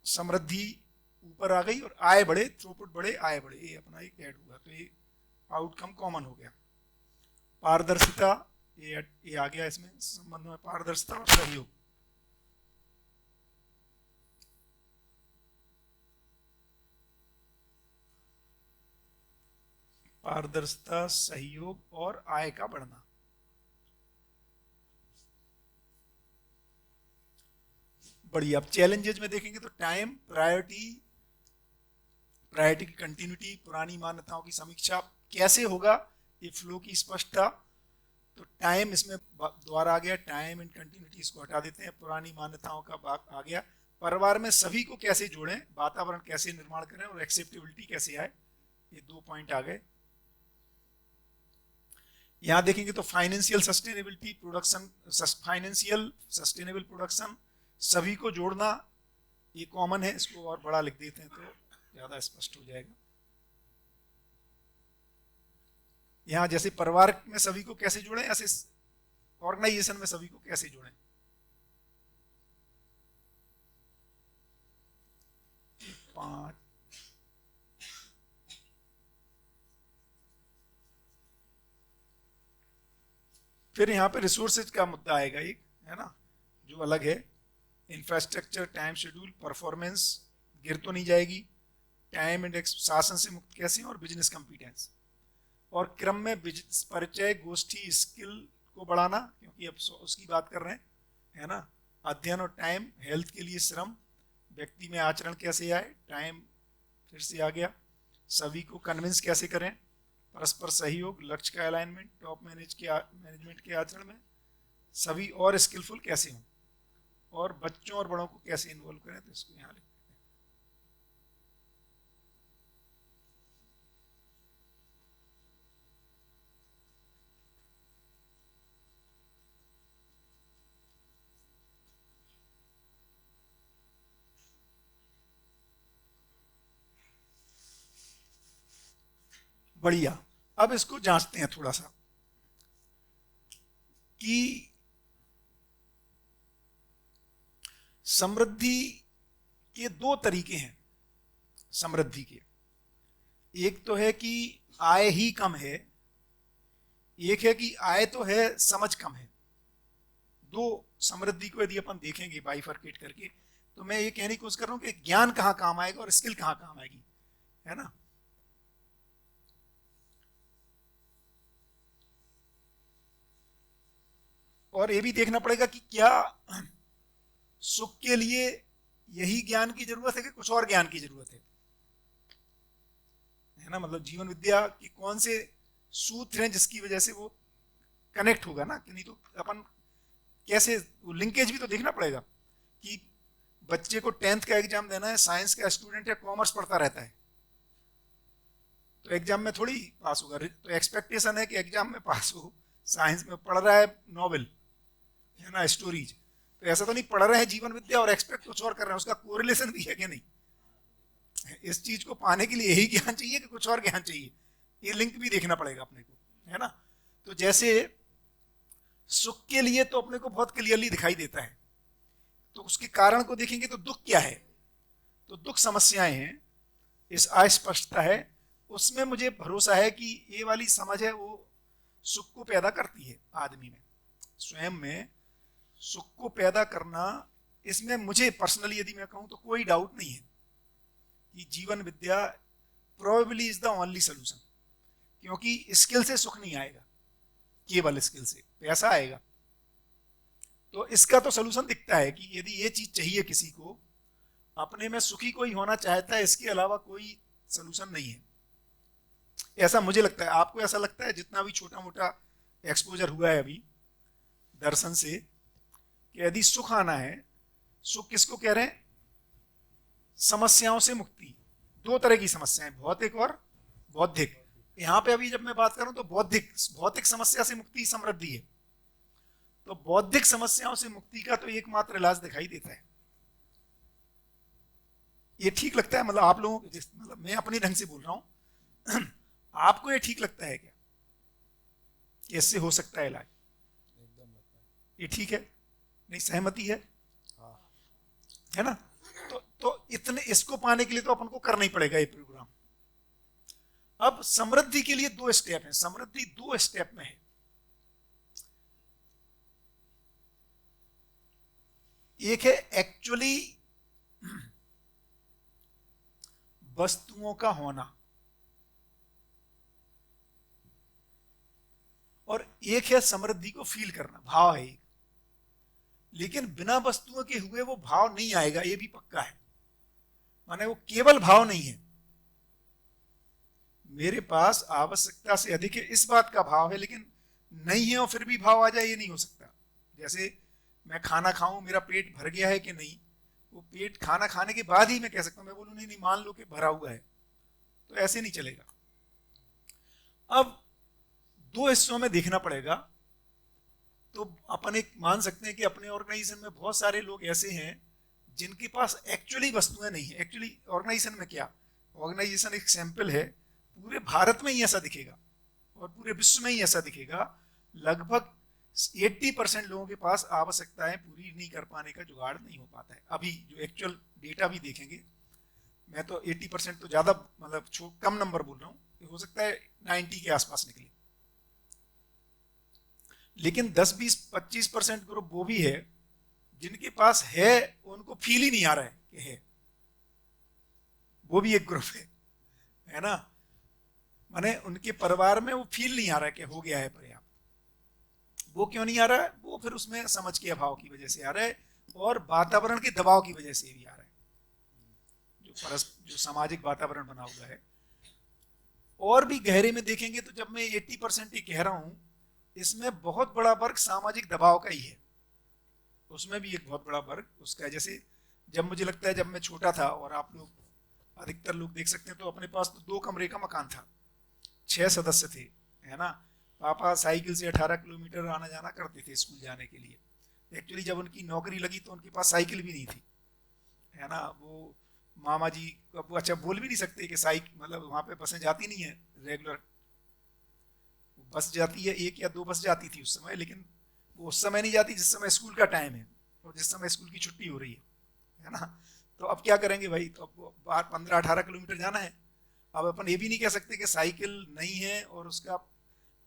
समृद्धि ऊपर आ गई, और आय बढ़े, थ्रूपुट बढ़े, आय बढ़े, ये अपना एक ऐड हुआ। तो ये आउटकम कॉमन हो गया। पारदर्शिता ये आ गया इसमें, संबंध में पारदर्शिता और सहयोग। पारदर्शिता, सहयोग और आय का बढ़ना। बढ़िया। अब चैलेंजेस में देखेंगे तो टाइम, प्रायोरिटी की कंटिन्यूटी, पुरानी मान्यताओं की समीक्षा, कैसे होगा ये फ्लो की स्पष्टता। तो टाइम इसमें द्वारा आ गया, टाइम एंड कंटिन्यूटी इसको हटा देते हैं, पुरानी मान्यताओं का भाग आ गया। परिवार में सभी को कैसे जोड़ें, वातावरण कैसे निर्माण करें और एक्सेप्टेबिलिटी कैसे आए, ये 2 पॉइंट आ गए। यहां देखेंगे तो financial sustainability, production, financial sustainable production, सभी को जोड़ना, ये कॉमन है, इसको और बड़ा लिख देते हैं तो ज्यादा स्पष्ट हो जाएगा। यहां जैसे परिवार में सभी को कैसे जोड़ें, ऐसे ऑर्गेनाइजेशन में सभी को कैसे जोड़ें। पांच, फिर यहाँ पे रिसोर्सेज का मुद्दा आएगा एक, है ना, जो अलग है। इंफ्रास्ट्रक्चर, टाइम शेड्यूल, परफॉर्मेंस गिर तो नहीं जाएगी, टाइम एंड शासन से मुक्त कैसे, और बिजनेस कॉम्पिटेंस। और क्रम में परिचय, गोष्ठी, स्किल को बढ़ाना, क्योंकि अब उसकी बात कर रहे हैं, है ना। अध्ययन और टाइम, हेल्थ के लिए श्रम, व्यक्ति में आचरण कैसे आए, टाइम फिर से आ गया। सभी को कन्विंस कैसे करें, परस्पर सहयोग, लक्ष्य का अलाइनमेंट, टॉप मैनेजमेंट के आचरण में सभी और स्किलफुल कैसे हों, और बच्चों और बड़ों को कैसे इन्वॉल्व करें, तो इसको यहाँ लिखते हैं। बढ़िया। अब इसको जांचते हैं थोड़ा सा कि समृद्धि के 2 तरीके हैं समृद्धि के। एक तो है कि आय ही कम है, एक है कि आय तो है, समझ कम है। 2 समृद्धि को यदि अपन देखेंगे बाइफरकेट करके, तो मैं ये कहने की कोशिश कर रहा हूं कि ज्ञान कहां काम आएगा और स्किल कहां काम आएगी, है ना। और ये भी देखना पड़ेगा कि क्या सुख के लिए यही ज्ञान की जरूरत है कि कुछ और ज्ञान की जरूरत है ना। मतलब जीवन विद्या के कौन से सूत्र हैं जिसकी वजह से वो कनेक्ट होगा ना, कि नहीं तो अपन कैसे, लिंकेज भी तो देखना पड़ेगा कि बच्चे को 10th का एग्जाम देना है, साइंस का स्टूडेंट है, कॉमर्स पढ़ता रहता है, तो एग्जाम में थोड़ी पास होगा। तो एक्सपेक्टेशन है कि एग्जाम में पास हो। साइंस में पढ़ रहा है नॉवेल, है ना, स्टोरीज, तो ऐसा तो नहीं पढ़ रहे हैं जीवन विद्या और एक्सपेक्ट कुछ और कर रहे हैं, उसका कोरिलेशन भी है कि नहीं। इस चीज को पाने के लिए यही ज्ञान चाहिए कि कुछ और ज्ञान चाहिए, ये लिंक भी देखना पड़ेगा अपने को, है ना। तो जैसे सुख के लिए तो अपने को बहुत क्लियरली दिखाई देता है, तो उसके कारण को देखेंगे तो दुख क्या है, तो दुख समस्याएं हैं, इस अस्पष्टता है, उसमें मुझे भरोसा है कि ये वाली समझ है वो सुख को पैदा करती है आदमी में, स्वयं में सुख को पैदा करना, इसमें मुझे पर्सनली यदि मैं कहूं तो कोई डाउट नहीं है। कि जीवन विद्या probably is the only solution, क्योंकि स्किल से सुख नहीं आएगा, केवल स्किल से पैसा आएगा। तो इसका तो सोल्यूशन दिखता है कि यदि ये चीज चाहिए किसी को, अपने में सुखी कोई होना चाहता है, इसके अलावा कोई सोल्यूशन नहीं है, ऐसा मुझे लगता है। आपको ऐसा लगता है जितना भी छोटा मोटा एक्सपोजर हुआ है अभी दर्शन से, कि यदि सुख आना है, सुख किसको कह रहे हैं? समस्याओं से मुक्ति। दो तरह की समस्याएं, भौतिक और बौद्धिक। यहाँ पे अभी जब मैं बात करूं तो भौतिक समस्या से मुक्ति समृद्धि है। तो बौद्धिक समस्याओं से मुक्ति का तो एकमात्र इलाज दिखाई देता है। ये ठीक लगता है? मतलब आप लोगों को, मतलब मैं अपने ढंग से बोल रहा हूं, आपको ये ठीक लगता है क्या कि इससे हो सकता है इलाज? ये ठीक है? नहीं, सहमति है? है ना? तो इतने इसको पाने के लिए तो अपन को करना ही पड़ेगा ये प्रोग्राम। अब समृद्धि के लिए 2 स्टेप हैं। समृद्धि 2 स्टेप में है। एक है एक्चुअली वस्तुओं का होना, और एक है समृद्धि को फील करना, भाव है एक। लेकिन बिना वस्तुओं के हुए वो भाव नहीं आएगा, ये भी पक्का है। माने वो केवल भाव नहीं है, मेरे पास आवश्यकता से अधिक है, इस बात का भाव है, लेकिन नहीं है और फिर भी भाव आ जाए, ये नहीं हो सकता। जैसे मैं खाना खाऊं, मेरा पेट भर गया है कि नहीं, वो पेट खाना खाने के बाद ही मैं कह सकता हूं। मैं बोलूं नहीं, मान लो कि भरा हुआ है, तो ऐसे नहीं चलेगा। अब 2 हिस्सों में देखना पड़ेगा। तो अपन एक मान सकते हैं कि अपने ऑर्गेनाइजेशन में बहुत सारे लोग ऐसे हैं जिनके पास एक्चुअली वस्तुएं नहीं है। एक्चुअली ऑर्गेनाइजेशन में क्या, ऑर्गेनाइजेशन एक सैंपल है, पूरे भारत में ही ऐसा दिखेगा और पूरे विश्व में ही ऐसा दिखेगा। लगभग 80% लोगों के पास आवश्यकताएं पूरी नहीं कर पाने का जुगाड़ नहीं हो पाता है। अभी जो एक्चुअल डेटा भी देखेंगे, मैं तो 80% तो ज्यादा, मतलब कम नंबर बोल रहा हूँ, हो सकता है 90 के आसपास निकले। लेकिन 10-20-25% ग्रुप वो भी है जिनके पास है, उनको फील ही नहीं आ रहा है कि है। वो भी एक ग्रुप है ना? माने उनके परिवार में वो फील नहीं आ रहा है कि हो गया है पर्याप्त। वो क्यों नहीं आ रहा है? वो फिर उसमें समझ के अभाव की वजह से आ रहा है, और वातावरण के दबाव की वजह से भी आ रहा है, जो सामाजिक वातावरण बना हुआ है। और भी गहरे में देखेंगे तो जब मैं 80% ही कह रहा हूं, इसमें बहुत बड़ा वर्ग सामाजिक दबाव का ही है। उसमें भी एक बहुत बड़ा वर्ग उसका है। जैसे जब मुझे लगता है, जब मैं छोटा था, और आप लोग अधिकतर लोग देख सकते हैं, तो अपने पास तो 2 कमरे का मकान था, 6 सदस्य थे, है ना? पापा साइकिल से 18 किलोमीटर आना जाना करते थे स्कूल जाने के लिए। एक्चुअली जब उनकी नौकरी लगी तो उनके पास साइकिल भी नहीं थी, है ना? वो मामा जी अब अच्छा बोल भी नहीं सकते कि साइकिल, मतलब वहाँ पे बसें जाती नहीं है रेगुलर, बस जाती है 1 या 2 बस जाती थी उस समय, लेकिन वो उस समय नहीं जाती जिस समय स्कूल का टाइम है और जिस समय स्कूल की छुट्टी हो रही है ना? तो अब क्या करेंगे भाई? तो अब 15-18 किलोमीटर जाना है। अब अपन ये भी नहीं कह सकते कि साइकिल नहीं है और उसका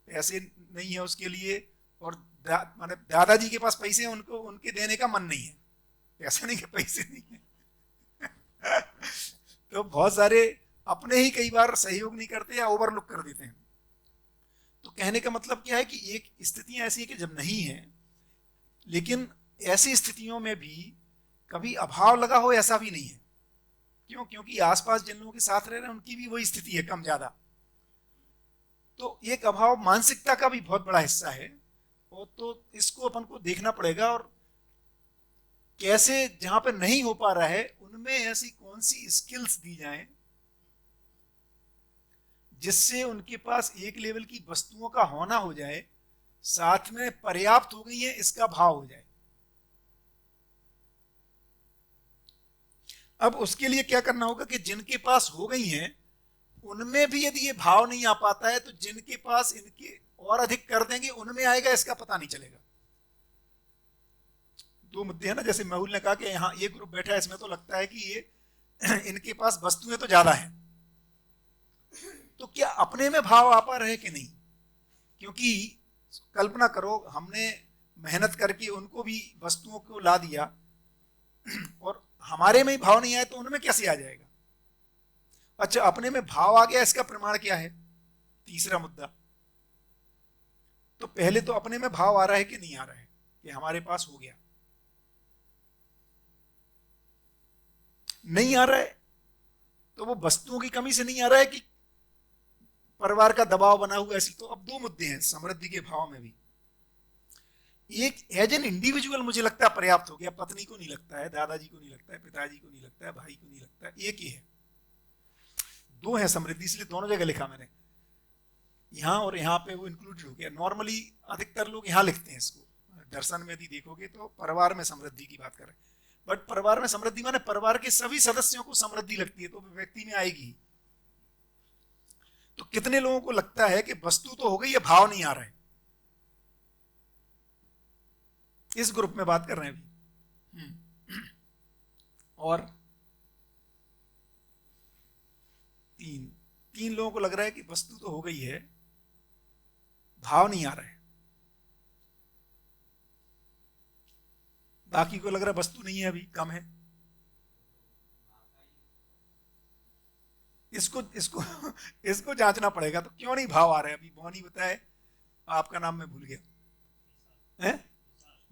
पैसे नहीं है उसके लिए, और माने दादाजी के पास पैसे हैं, उनको उनके देने का मन नहीं है, पैसा नहीं कि पैसे नहीं है। तो बहुत सारे अपने ही कई बार सहयोग नहीं करते या ओवरलुक कर देते हैं। तो कहने का मतलब क्या है कि एक स्थितियां ऐसी है कि जब नहीं है, लेकिन ऐसी स्थितियों में भी कभी अभाव लगा हो ऐसा भी नहीं है। क्यों? क्योंकि आसपास जिन लोगों के साथ रह रहे हैं उनकी भी वही स्थिति है, कम ज्यादा। तो एक अभाव मानसिकता का भी बहुत बड़ा हिस्सा है, और तो इसको अपन को देखना पड़ेगा। और कैसे जहां पे नहीं हो पा रहा है उनमें ऐसी कौन सी स्किल्स दी जाएं जिससे उनके पास एक लेवल की वस्तुओं का होना हो जाए, साथ में पर्याप्त हो गई है इसका भाव हो जाए। अब उसके लिए क्या करना होगा कि जिनके पास हो गई हैं उनमें भी यदि ये भाव नहीं आ पाता है, तो जिनके पास इनके और अधिक कर देंगे उनमें आएगा, इसका पता नहीं चलेगा। 2 मुद्दे हैं ना, जैसे महूल ने कहा कि यहाँ ये ग्रुप बैठा है, इसमें तो लगता है कि ये इनके पास वस्तुएं तो ज्यादा है, तो क्या अपने में भाव आ पा रहे कि नहीं? क्योंकि कल्पना करो, हमने मेहनत करके उनको भी वस्तुओं को ला दिया और हमारे में ही भाव नहीं आए तो उनमें कैसे आ जाएगा? अच्छा, अपने में भाव आ गया, इसका प्रमाण क्या है? तीसरा मुद्दा। तो पहले तो अपने में भाव आ रहा है कि नहीं आ रहा है कि हमारे पास हो गया? नहीं आ रहा है तो वो वस्तुओं की कमी से नहीं आ रहा है कि परिवार का दबाव बना हुआ? ऐसी तो अब दो मुद्दे हैं समृद्धि के भाव में भी। एक एज एन इंडिविजुअल मुझे लगता है पर्याप्त हो गया, पत्नी को नहीं लगता है, दादाजी को नहीं लगता है, पिताजी को नहीं लगता है, भाई को नहीं लगता है, एक ही है। दो है समृद्धि, इसलिए दोनों जगह लिखा मैंने, यहां और यहां पे वो इंक्लूडेड हो गया। नॉर्मली अधिकतर लोग यहां लिखते हैं इसको, दर्शन में भी देखोगे तो परिवार में समृद्धि की बात कर रहे हैं, बट परिवार में समृद्धि माने परिवार के सभी सदस्यों को समृद्धि लगती है तो व्यक्ति में आएगी। तो कितने लोगों को लगता है कि वस्तु तो हो गई है, भाव नहीं आ रहा है? इस ग्रुप में बात कर रहे हैं अभी। और तीन लोगों को लग रहा है कि वस्तु तो हो गई है, भाव नहीं आ रहा है। बाकी को लग रहा है वस्तु नहीं है, अभी कम है। इसको जांचना पड़ेगा। तो क्यों नहीं भाव आ रहा है? अभी बोनी बताए, आपका नाम मैं भूल गया है,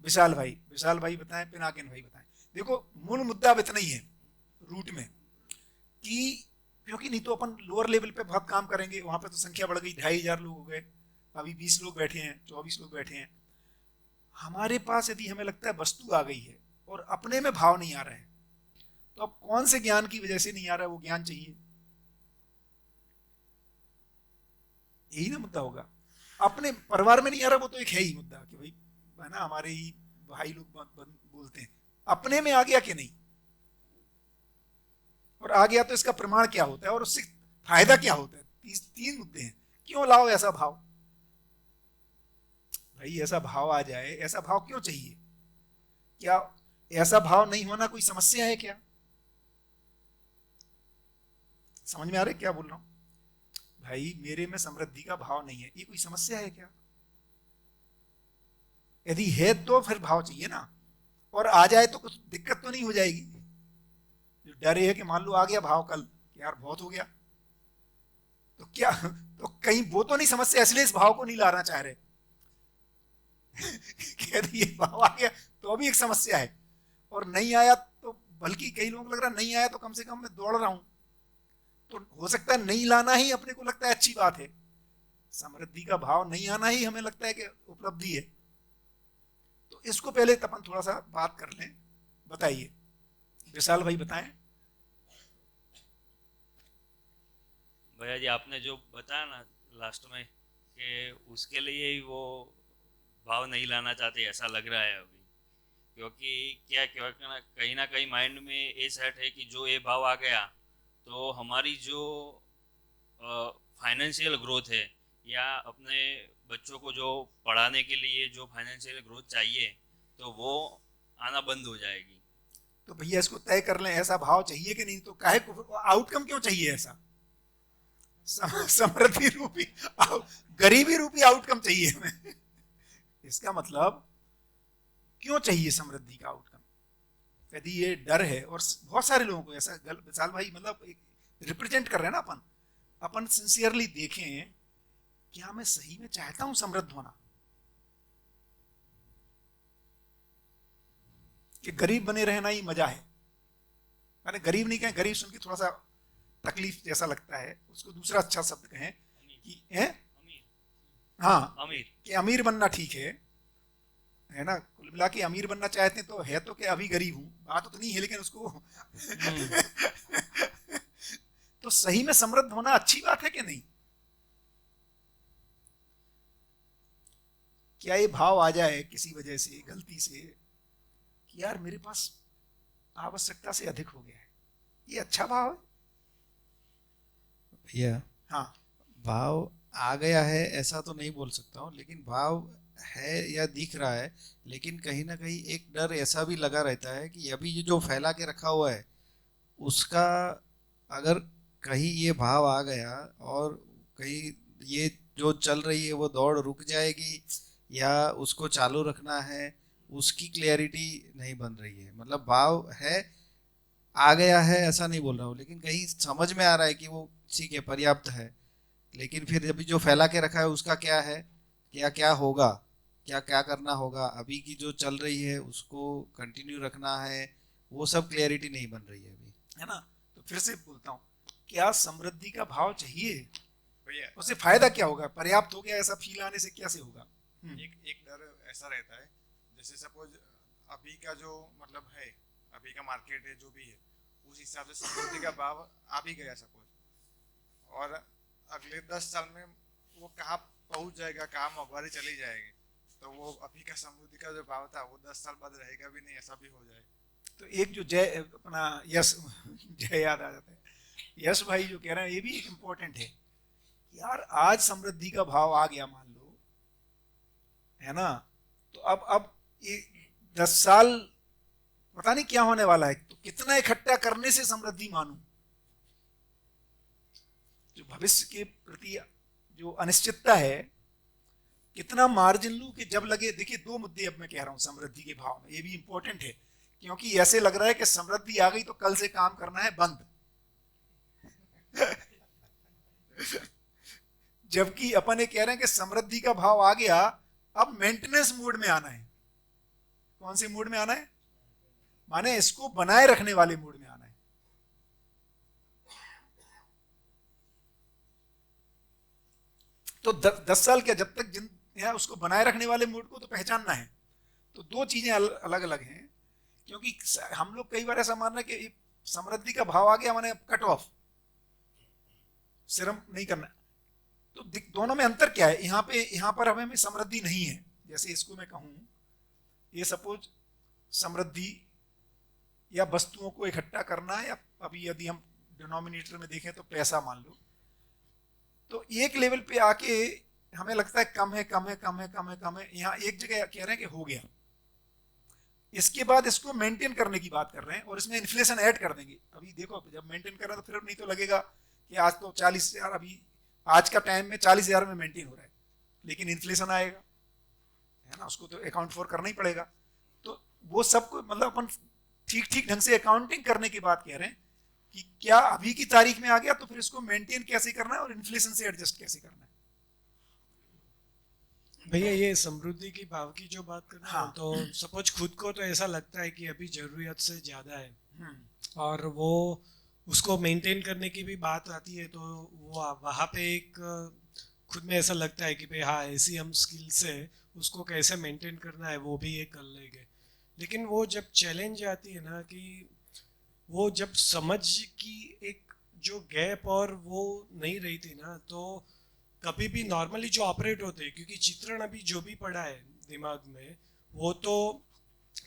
विशाल भाई बताएं, पिनाकिन भाई बताएं। देखो मूल मुद्दा अब इतना ही है रूट में कि क्योंकि नहीं तो अपन लोअर लेवल पे बहुत काम करेंगे, वहां पे तो संख्या बढ़ गई, 2500 लोग हो गए, अभी 20 लोग बैठे हैं, 24 लोग बैठे हैं। हमारे पास यदि हमें लगता है वस्तु आ गई है और अपने में भाव नहीं आ रहा है, तो अब कौन से ज्ञान की वजह से नहीं आ रहा है? वो ज्ञान चाहिए, यही ना मुद्दा होगा। अपने परिवार में नहीं आ रहा, वो तो एक है ही मुद्दा कि भाई है ना, हमारे ही भाई लोग बोलते हैं। अपने में आ गया कि नहीं, और आ गया तो इसका प्रमाण क्या होता है और उससे फायदा क्या होता है? तीन मुद्दे हैं। क्यों लाओ ऐसा भाव? भाई ऐसा भाव आ जाए, ऐसा भाव क्यों चाहिए? क्या ऐसा भाव नहीं होना कोई समस्या है क्या? समझ में आ रहा है क्या बोल रहा हूं? भाई मेरे में समृद्धि का भाव नहीं है, ये कोई समस्या है क्या? यदि है तो फिर भाव चाहिए ना, और आ जाए तो कुछ दिक्कत तो नहीं हो जाएगी। जो डर है कि मान लो आ गया भाव कल, यार बहुत हो गया, तो क्या, तो कहीं वो तो नहीं समस्या, इसलिए इस भाव को नहीं लाना चाह रहे। यदि ये भाव आ गया तो भी एक समस्या है, और नहीं आया तो, बल्कि कई लोगों को लग रहा नहीं आया तो कम से कम मैं दौड़ रहा हूं, तो हो सकता है नहीं लाना ही अपने को लगता है अच्छी बात है। समृद्धि का भाव नहीं आना ही हमें लगता है कि उपलब्धि है। तो इसको पहले अपन थोड़ा सा बात कर लें। बताइए विशाल भाई, बताएं। भैया जी आपने जो बताया ना लास्ट में कि उसके लिए ही वो भाव नहीं लाना चाहते, ऐसा लग रहा है अभी। क्योंकि क्या कहीं ना कहीं माइंड में ये सेट है कि जो ये भाव आ गया तो हमारी जो फाइनेंशियल ग्रोथ है या अपने बच्चों को जो पढ़ाने के लिए जो फाइनेंशियल ग्रोथ चाहिए तो वो आना बंद हो जाएगी। तो भैया इसको तय कर लें, ऐसा भाव चाहिए कि नहीं? तो काहे को आउटकम क्यों चाहिए ऐसा? समृद्धि रूपी, गरीबी रूपी आउटकम चाहिए हमें। इसका मतलब क्यों चाहिए समृद्धि का आउटकम? यदि ये डर है, और बहुत सारे लोगों को ऐसा, विशाल भाई मतलब एक रिप्रेजेंट कर रहे हैं ना अपन सिंसियरली देखें, क्या मैं सही में चाहता हूं समृद्ध होना, कि गरीब बने रहना ही मजा है? मैंने गरीब नहीं कहें, गरीब सुन के थोड़ा सा तकलीफ जैसा लगता है, उसको दूसरा अच्छा शब्द कहें कि हाँ अमीर, कि अमीर बनना ठीक है ना। कुल मिला के अमीर बनना चाहते हैं तो है तो कि अभी गरीब हूं, बात उतनी है, लेकिन उसको तो सही में समृद्ध होना अच्छी बात है कि नहीं? क्या ये भाव आ जाए किसी वजह से, गलती से, कि यार मेरे पास आवश्यकता से अधिक हो गया है, ये अच्छा भाव है? भैया हाँ, भाव आ गया है ऐसा तो नहीं बोल सकता हूँ, लेकिन भाव है या दिख रहा है, लेकिन कहीं ना कहीं एक डर ऐसा भी लगा रहता है कि अभी ये जो फैला के रखा हुआ है उसका अगर कहीं ये भाव आ गया और कहीं ये जो चल रही है वो दौड़ रुक जाएगी या उसको चालू रखना है, उसकी क्लैरिटी नहीं बन रही है। मतलब भाव है, आ गया है ऐसा नहीं बोल रहा हूँ, लेकिन कहीं समझ में आ रहा है कि वो ठीक है, पर्याप्त है, लेकिन फिर अभी जो फैला के रखा है उसका क्या है, क्या क्या होगा, क्या क्या करना होगा, अभी की जो चल रही है उसको कंटिन्यू रखना है, वो सब क्लियरिटी नहीं बन रही है अभी, है ना। तो फिर से बोलता हूँ, क्या समृद्धि का भाव चाहिए? भैया उससे फायदा क्या होगा? पर्याप्त हो गया ऐसा फील आने से कैसे होगा? एक डर ऐसा रहता है, जैसे सपोज अभी का जो मतलब है, अभी का मार्केट है जो भी है, उस हिसाब से समृद्धि का भाव आ भी गया सपोज, और अगले 10 साल में वो कहाँ पहुंच जाएगा, कहाँ मोहवारी चली जाएगी, तो वो अभी का समृद्धि का जो भाव था वो 10 साल बाद रहेगा भी नहीं, ऐसा भी हो जाए। तो एक जो जय अपना यश जय याद आ जाता है, यश भाई जो कह रहे हैं ये भी एक इम्पोर्टेंट है। यार आज समृद्धि का भाव आ गया मान लो, है ना, तो अब ये 10 साल पता नहीं क्या होने वाला है, तो कितना इकट्ठा करने से समृद्धि मानूं? जो भविष्य के प्रति जो अनिश्चितता है, कितना मार्जिन लूं कि जब लगे। देखिए 2 मुद्दे अब मैं कह रहा हूं समृद्धि के भाव में, ये भी इंपॉर्टेंट है, क्योंकि ऐसे लग रहा है कि समृद्धि आ गई तो कल से काम करना है बंद जबकि अपन ये कह रहे हैं कि समृद्धि का भाव आ गया, अब मेंटेनेंस मोड में आना है। कौन से मोड में आना है? माने इसको बनाए रखने वाले मोड में आना है। तो 10 साल क्या, जब तक यहाँ उसको बनाए रखने वाले मूड को तो पहचानना है। तो 2 चीजें अलग अलग हैं, क्योंकि हम लोग कई बार ऐसा मान रहे हैं कि समृद्धि का भाव आ गया माने कट ऑफ, सिरम नहीं करना। तो दोनों में अंतर क्या है? यहाँ पर हमें समृद्धि नहीं है। जैसे इसको मैं कहूं, ये सपोज समृद्धि या वस्तुओं को इकट्ठा करना है, या अभी यदि हम डिनोमिनेटर में देखें तो पैसा मान लो, तो एक लेवल पे आके हमें लगता है कम है कम है कम है कम है कम है, यहाँ एक जगह कह रहे हैं कि हो गया। इसके बाद इसको मेंटेन करने की बात कर रहे हैं और इसमें इन्फ्लेशन ऐड कर देंगे। अभी देखो जब मेंटेन कर रहे हैं तो फिर नहीं तो लगेगा कि आज तो 40,000, अभी आज का टाइम में 40,000 में मेंटेन हो रहा है, लेकिन इन्फ्लेशन आएगा, है ना, उसको तो अकाउंट फॉर करना ही पड़ेगा। तो वो सब मतलब अपन ठीक ढंग से अकाउंटिंग करने की बात कह रहे हैं कि क्या अभी की तारीख में आ गया तो फिर इसको मेंटेन कैसे करना है और इन्फ्लेशन से एडजस्ट कैसे करना है। भैया ये समृद्धि की भाव की जो बात कर रहे हैं, हाँ। तो सपोज खुद को तो ऐसा लगता है कि अभी जरूरत से ज्यादा है और वो उसको मेंटेन करने की भी बात आती है, तो वो वहाँ पे एक खुद में ऐसा लगता है कि भाई हाँ ऐसी हम स्किल्स है, उसको कैसे मेंटेन करना है वो भी ये कर लेंगे। लेकिन वो जब चैलेंज आती है ना, कि वो जब समझ की एक जो गैप और वो नहीं रही थी ना, तो कभी भी नॉर्मली जो ऑपरेट होते हैं, क्योंकि चित्रण अभी जो भी पड़ा है दिमाग में, वो तो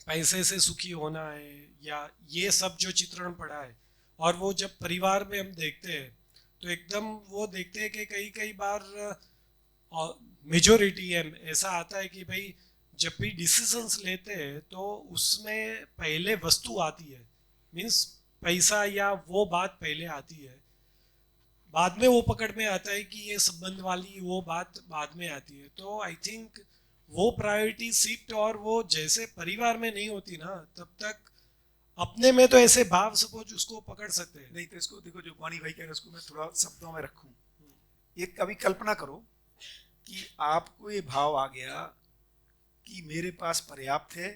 पैसे से सुखी होना है या ये सब जो चित्रण पड़ा है, और वो जब परिवार में हम देखते हैं तो एकदम वो देखते हैं कि कई बार मेजोरिटी है ऐसा आता है कि भाई जब भी डिसीजंस लेते हैं तो उसमें पहले वस्तु आती है, मीन्स पैसा या वो बात पहले आती है, बाद में वो पकड़ में आता है कि ये संबंध वाली वो बात बाद में आती है। तो आई थिंक वो प्रायोरिटी शिफ्ट, और वो जैसे परिवार में नहीं होती ना, तब तक अपने में तो ऐसे भाव सपोज उसको पकड़ सकते हैं। नहीं तो इसको देखो, जो वानी भाई कह रहे हैं उसको मैं थोड़ा शब्दों में रखूं। एक कभी कल्पना करो कि आपको ये भाव आ गया कि मेरे पास पर्याप्त है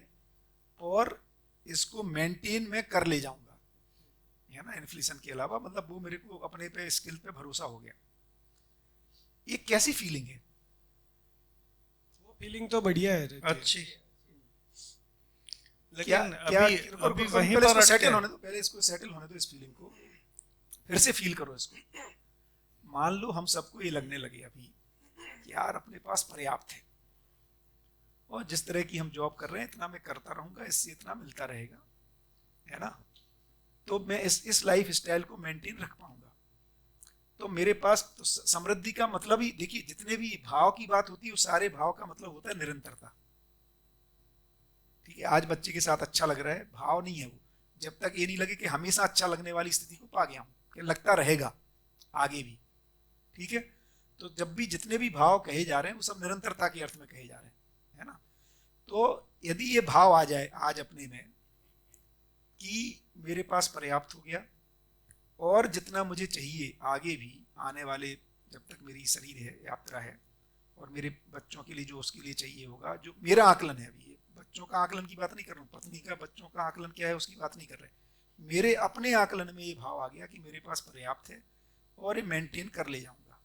और इसको मेंटेन में कर ले जाऊंगा, है ना, इन्फ्लेशन के अलावा, मतलब वो मेरे को अपने पे स्किल पे भरोसा हो गया। ये कैसी फीलिंग है? वो फीलिंग तो बढ़िया है, अच्छी। लेकिन क्या अभी वहीं पहले पर इसको सेटल अटके। होने दो, पहले इसको सेटल होने दो, इस फीलिंग को फिर से फील करो इसको। मान लो हम सबको ये लगने लगे अभी कि यार अपने पास पर्याप्त है और जिस तरह की हम जॉब कर रहे हैं इतना मैं करता रहूंगा, इससे इतना मिलता रहेगा, है ना, तो मैं इस लाइफ स्टाइल को मेंटेन रख पाऊंगा। तो मेरे पास तो समृद्धि का मतलब ही देखिए, जितने भी भाव की बात होती है उस सारे भाव का मतलब होता है निरंतरता। ठीक है, आज बच्चे के साथ अच्छा लग रहा है, भाव नहीं है वो, जब तक ये नहीं लगे कि हमेशा अच्छा लगने वाली स्थिति को पा गया हूं, कि लगता रहेगा आगे भी। ठीक है, तो जब भी जितने भी भाव कहे जा रहे हैं वो सब निरंतरता के अर्थ में कहे जा रहे हैं, है ना। तो यदि ये भाव आ जाए आज अपने में कि मेरे पास पर्याप्त हो गया और जितना मुझे चाहिए आगे भी आने वाले जब तक मेरी शरीर है यात्रा है और मेरे बच्चों के लिए जो उसके लिए चाहिए होगा, जो मेरा आकलन है अभी, ये बच्चों का आकलन की बात नहीं कर रहा हूँ, पत्नी का बच्चों का आकलन क्या है उसकी बात नहीं कर रहे, मेरे अपने आकलन में ये भाव आ गया कि मेरे पास पर्याप्त है और ये मेंटेन कर ले जाऊंगा।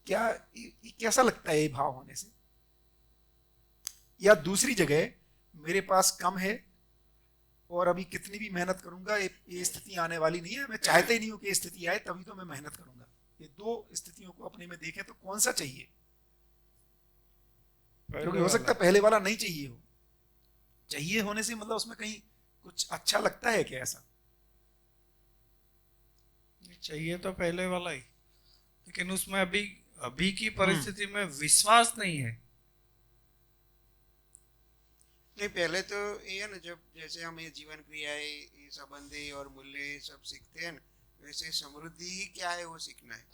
क्या ये कैसा लगता है ये भाव होने से? या दूसरी जगह मेरे पास कम है और अभी कितनी भी मेहनत करूंगा ये स्थिति आने वाली नहीं है, मैं चाहता ही नहीं हूं कि ये स्थिति आए, तभी तो मैं मेहनत करूंगा। ये दो स्थितियों को अपने में देखें तो कौन सा चाहिए? क्योंकि हो सकता है पहले वाला नहीं चाहिए हो। चाहिए होने से मतलब उसमें कहीं कुछ अच्छा लगता है क्या? ऐसा चाहिए तो पहले वाला ही, लेकिन उसमें अभी की परिस्थिति में विश्वास नहीं है। नहीं, पहले तो ये है ना, जब जैसे हम ये जीवन क्रियाएं, ये संबंधे और मूल्य सब सीखते हैं ना, वैसे समृद्धि ही क्या है वो सीखना है।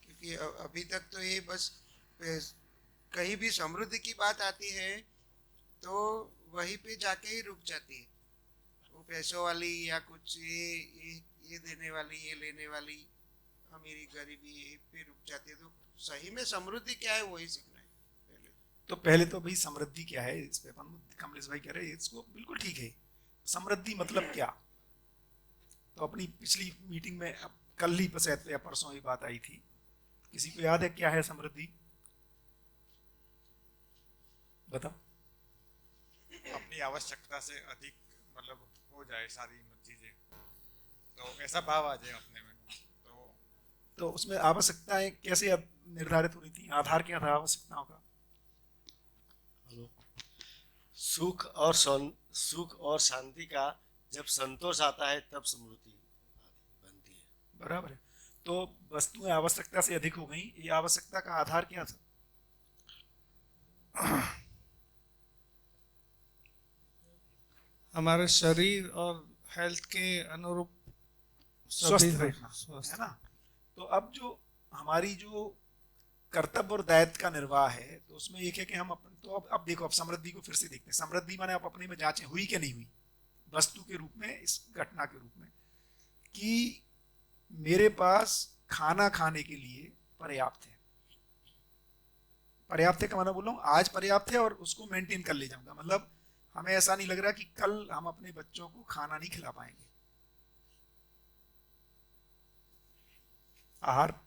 क्योंकि अभी तक तो ये बस कहीं भी समृद्धि की बात आती है तो वहीं पे जाके ही रुक जाती है, वो पैसों वाली या कुछ ये देने वाली, ये लेने वाली, अमीरी गरीबी, ये पे रुक जाती है। तो सही में समृद्धि क्या है वही सीखना है पहले। तो पहले तो भाई समृद्धि क्या है, इस पे कमलेश भाई कह रहे हैं इसको बिल्कुल ठीक है। समृद्धि मतलब क्या? तो अपनी पिछली मीटिंग में कल ही शायद या परसों ही बात आई थी, किसी को याद है क्या है समृद्धि? बताओ। अपनी आवश्यकता से अधिक मतलब हो जाए सारी चीजें, तो ऐसा भाव आ जाए अपने में। तो उसमें आवश्यकताएं कैसे निर्धारित हो रही थी? आधार क्या था आवश्यकताओं का? सुख और शांति का जब संतोष आता है तब समृद्धि बनती है। बराबर है। तो वस्तुएं आवश्यकता से अधिक हो गई, ये आवश्यकता का आधार क्या था? हमारे शरीर और हेल्थ के अनुरूप स्वस्थ रहना है ना। तो अब जो हमारी जो कर्तव्य और दायित्व का निर्वाह है, तो उसमें एक है कि हम अपन, तो अब देखो, अब समृद्धि को फिर से देखते हैं। समृद्धि माने आप अपने में जांचें हुई कि नहीं हुई, वस्तु के रूप में, इस घटना के रूप में, कि मेरे पास खाना खाने के लिए पर्याप्त है। पर्याप्त है का माना बोल रहा हूं आज पर्याप्त है और उसको मेंटेन कर ले जाऊंगा। मतलब हमें ऐसा नहीं लग रहा कि कल हम अपने बच्चों को खाना नहीं खिला पाएंगे। आहार।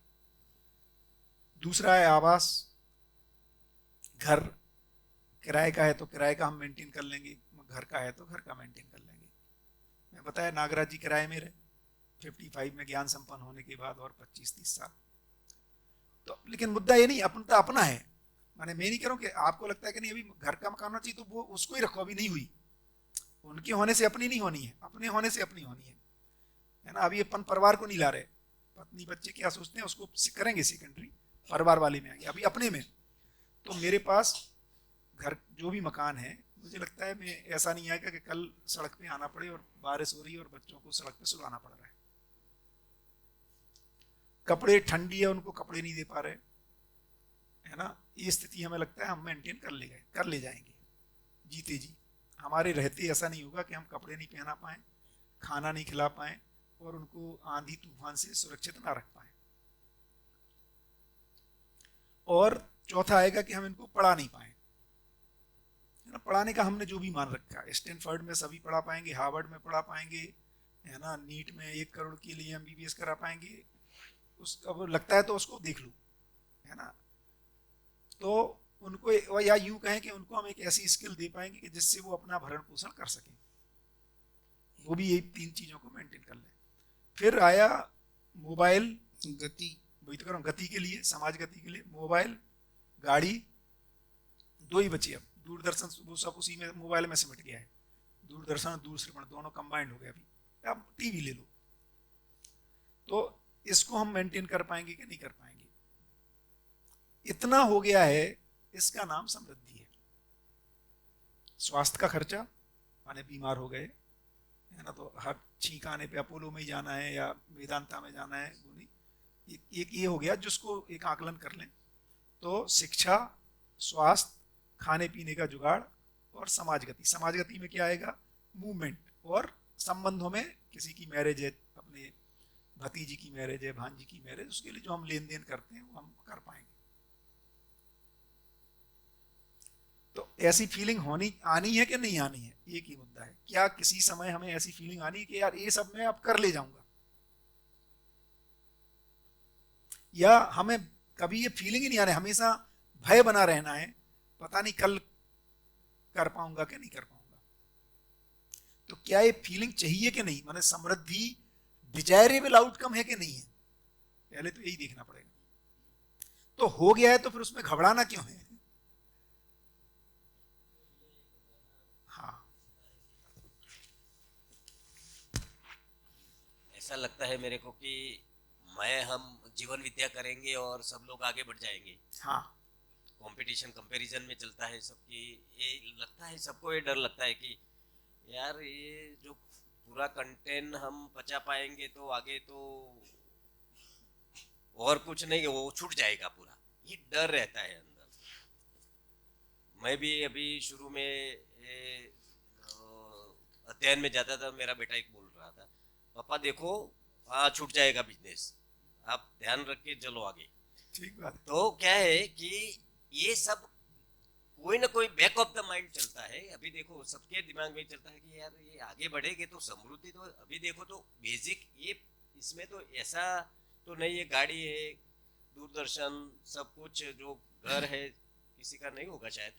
दूसरा है आवास, घर किराए का है तो किराए का हम मेंटेन कर लेंगे, घर का है तो घर का मेंटेन कर लेंगे। मैं बताया नागराज जी किराए में रहे 55 में ज्ञान संपन्न होने के बाद और 25-30 साल। तो लेकिन मुद्दा ये नहीं, अपना अपना है। माने मैं नहीं कह रहा हूं कि आपको लगता है कि नहीं अभी घर का मकान होना चाहिए तो वो उसको ही रखो, अभी नहीं हुई। उनके होने से अपनी नहीं होनी है, अपने होने से अपनी होनी है ना। अभी अपन परिवार को नहीं ला रहे, पत्नी बच्चे क्या सोचते हैं उसको करेंगे सेकेंडरी, परिवार वाले में आएंगे। अभी अपने में तो मेरे पास घर जो भी मकान है, मुझे लगता है मैं ऐसा नहीं आएगा कि कल सड़क पे आना पड़े और बारिश हो रही है और बच्चों को सड़क पे सुलाना पड़ रहा है। कपड़े ठंडी है, उनको कपड़े नहीं दे पा रहे, है ना। ये स्थिति हमें लगता है हम मेंटेन कर ले जाएंगे जीते जी। हमारे रहते ऐसा नहीं होगा कि हम कपड़े नहीं पहना पाए, खाना नहीं खिला पाए और उनको आंधी तूफान से सुरक्षित ना रख पाए। और चौथा आएगा कि हम इनको पढ़ा नहीं पाए, है ना। पढ़ाने का हमने जो भी मान रखा है, स्टैनफोर्ड में सभी पढ़ा पाएंगे, हार्वर्ड में पढ़ा पाएंगे, है ना, नीट में 1 करोड़ के लिए MBBS करा पाएंगे, उसका वो लगता है तो उसको देख लो, है ना। तो उनको या यूं कहें कि उनको हम एक ऐसी स्किल दे पाएंगे कि जिससे वो अपना भरण पोषण कर सकें। वो भी यही 3 चीजों को मेंटेन कर लें। फिर आया मोबाइल, गति, वही तो कह रहा हूं, गति के लिए, समाज गति के लिए मोबाइल, गाड़ी, 2 ही बचे अब। दूरदर्शन वो सब उसी में मोबाइल में सिमट गया है। दूरदर्शन और दूरश्रवण दोनों कंबाइंड हो गए अभी। अब टीवी ले लो, तो इसको हम मेंटेन कर पाएंगे कि नहीं कर पाएंगे? इतना हो गया है, इसका नाम समृद्धि है। स्वास्थ्य का खर्चा, माने बीमार हो गए, है ना, तो हर छींक आने पे अपोलो में ही जाना है या वेदांता में जाना है, एक ये हो गया जिसको एक आकलन कर लें। तो शिक्षा, स्वास्थ्य, खाने पीने का जुगाड़ और समाज गति। समाज गति में क्या आएगा? मूवमेंट। और संबंधों में किसी की मैरिज है, अपने भतीजी की मैरिज है, भांजी की मैरिज, उसके लिए जो हम लेन देन करते हैं वो हम कर पाएंगे। तो ऐसी फीलिंग आनी है कि नहीं आनी है, एक ही मुद्दा है। क्या किसी समय हमें ऐसी फीलिंग आनी है कि यार ये सब मैं अब कर ले जाऊंगा, या हमें कभी ये फीलिंग ही नहीं आनी, हमेशा भय बना रहना है, पता नहीं कल कर पाऊंगा कि नहीं कर पाऊंगा। तो क्या ये फीलिंग चाहिए कि नहीं, माने समृद्धि डिजायरेबल आउटकम है कि नहीं है, पहले तो यही देखना पड़ेगा। तो हो गया है तो फिर उसमें घबराना क्यों है? हाँ, ऐसा लगता है मेरे को कि हम जीवन विद्या करेंगे और सब लोग आगे बढ़ जाएंगे। हाँ, कंपटीशन कंपैरिजन में चलता है सबकी, ये लगता है सबको, ये डर लगता है कि यार ये जो पूरा कंटेंट हम पचा पाएंगे तो आगे तो और कुछ नहीं, वो छूट जाएगा पूरा, ये डर रहता है अंदर। मैं भी अभी शुरू में अध्ययन में जाता था, मेरा बेटा एक बोल रहा था, पापा देखो छूट जाएगा बिजनेस, आप ध्यान रख के चलो आगे। ठीक बात। तो क्या है कि ये सब कोई ना कोई बैक ऑफ द माइंड चलता है। अभी देखो सबके दिमाग में चलता है कि यार ये आगे बढ़ेगे तो समृद्धि, तो अभी देखो तो बेसिक ये इसमें तो ऐसा तो नहीं है, गाड़ी है, दूरदर्शन, सब कुछ, जो घर है किसी का नहीं होगा शायद,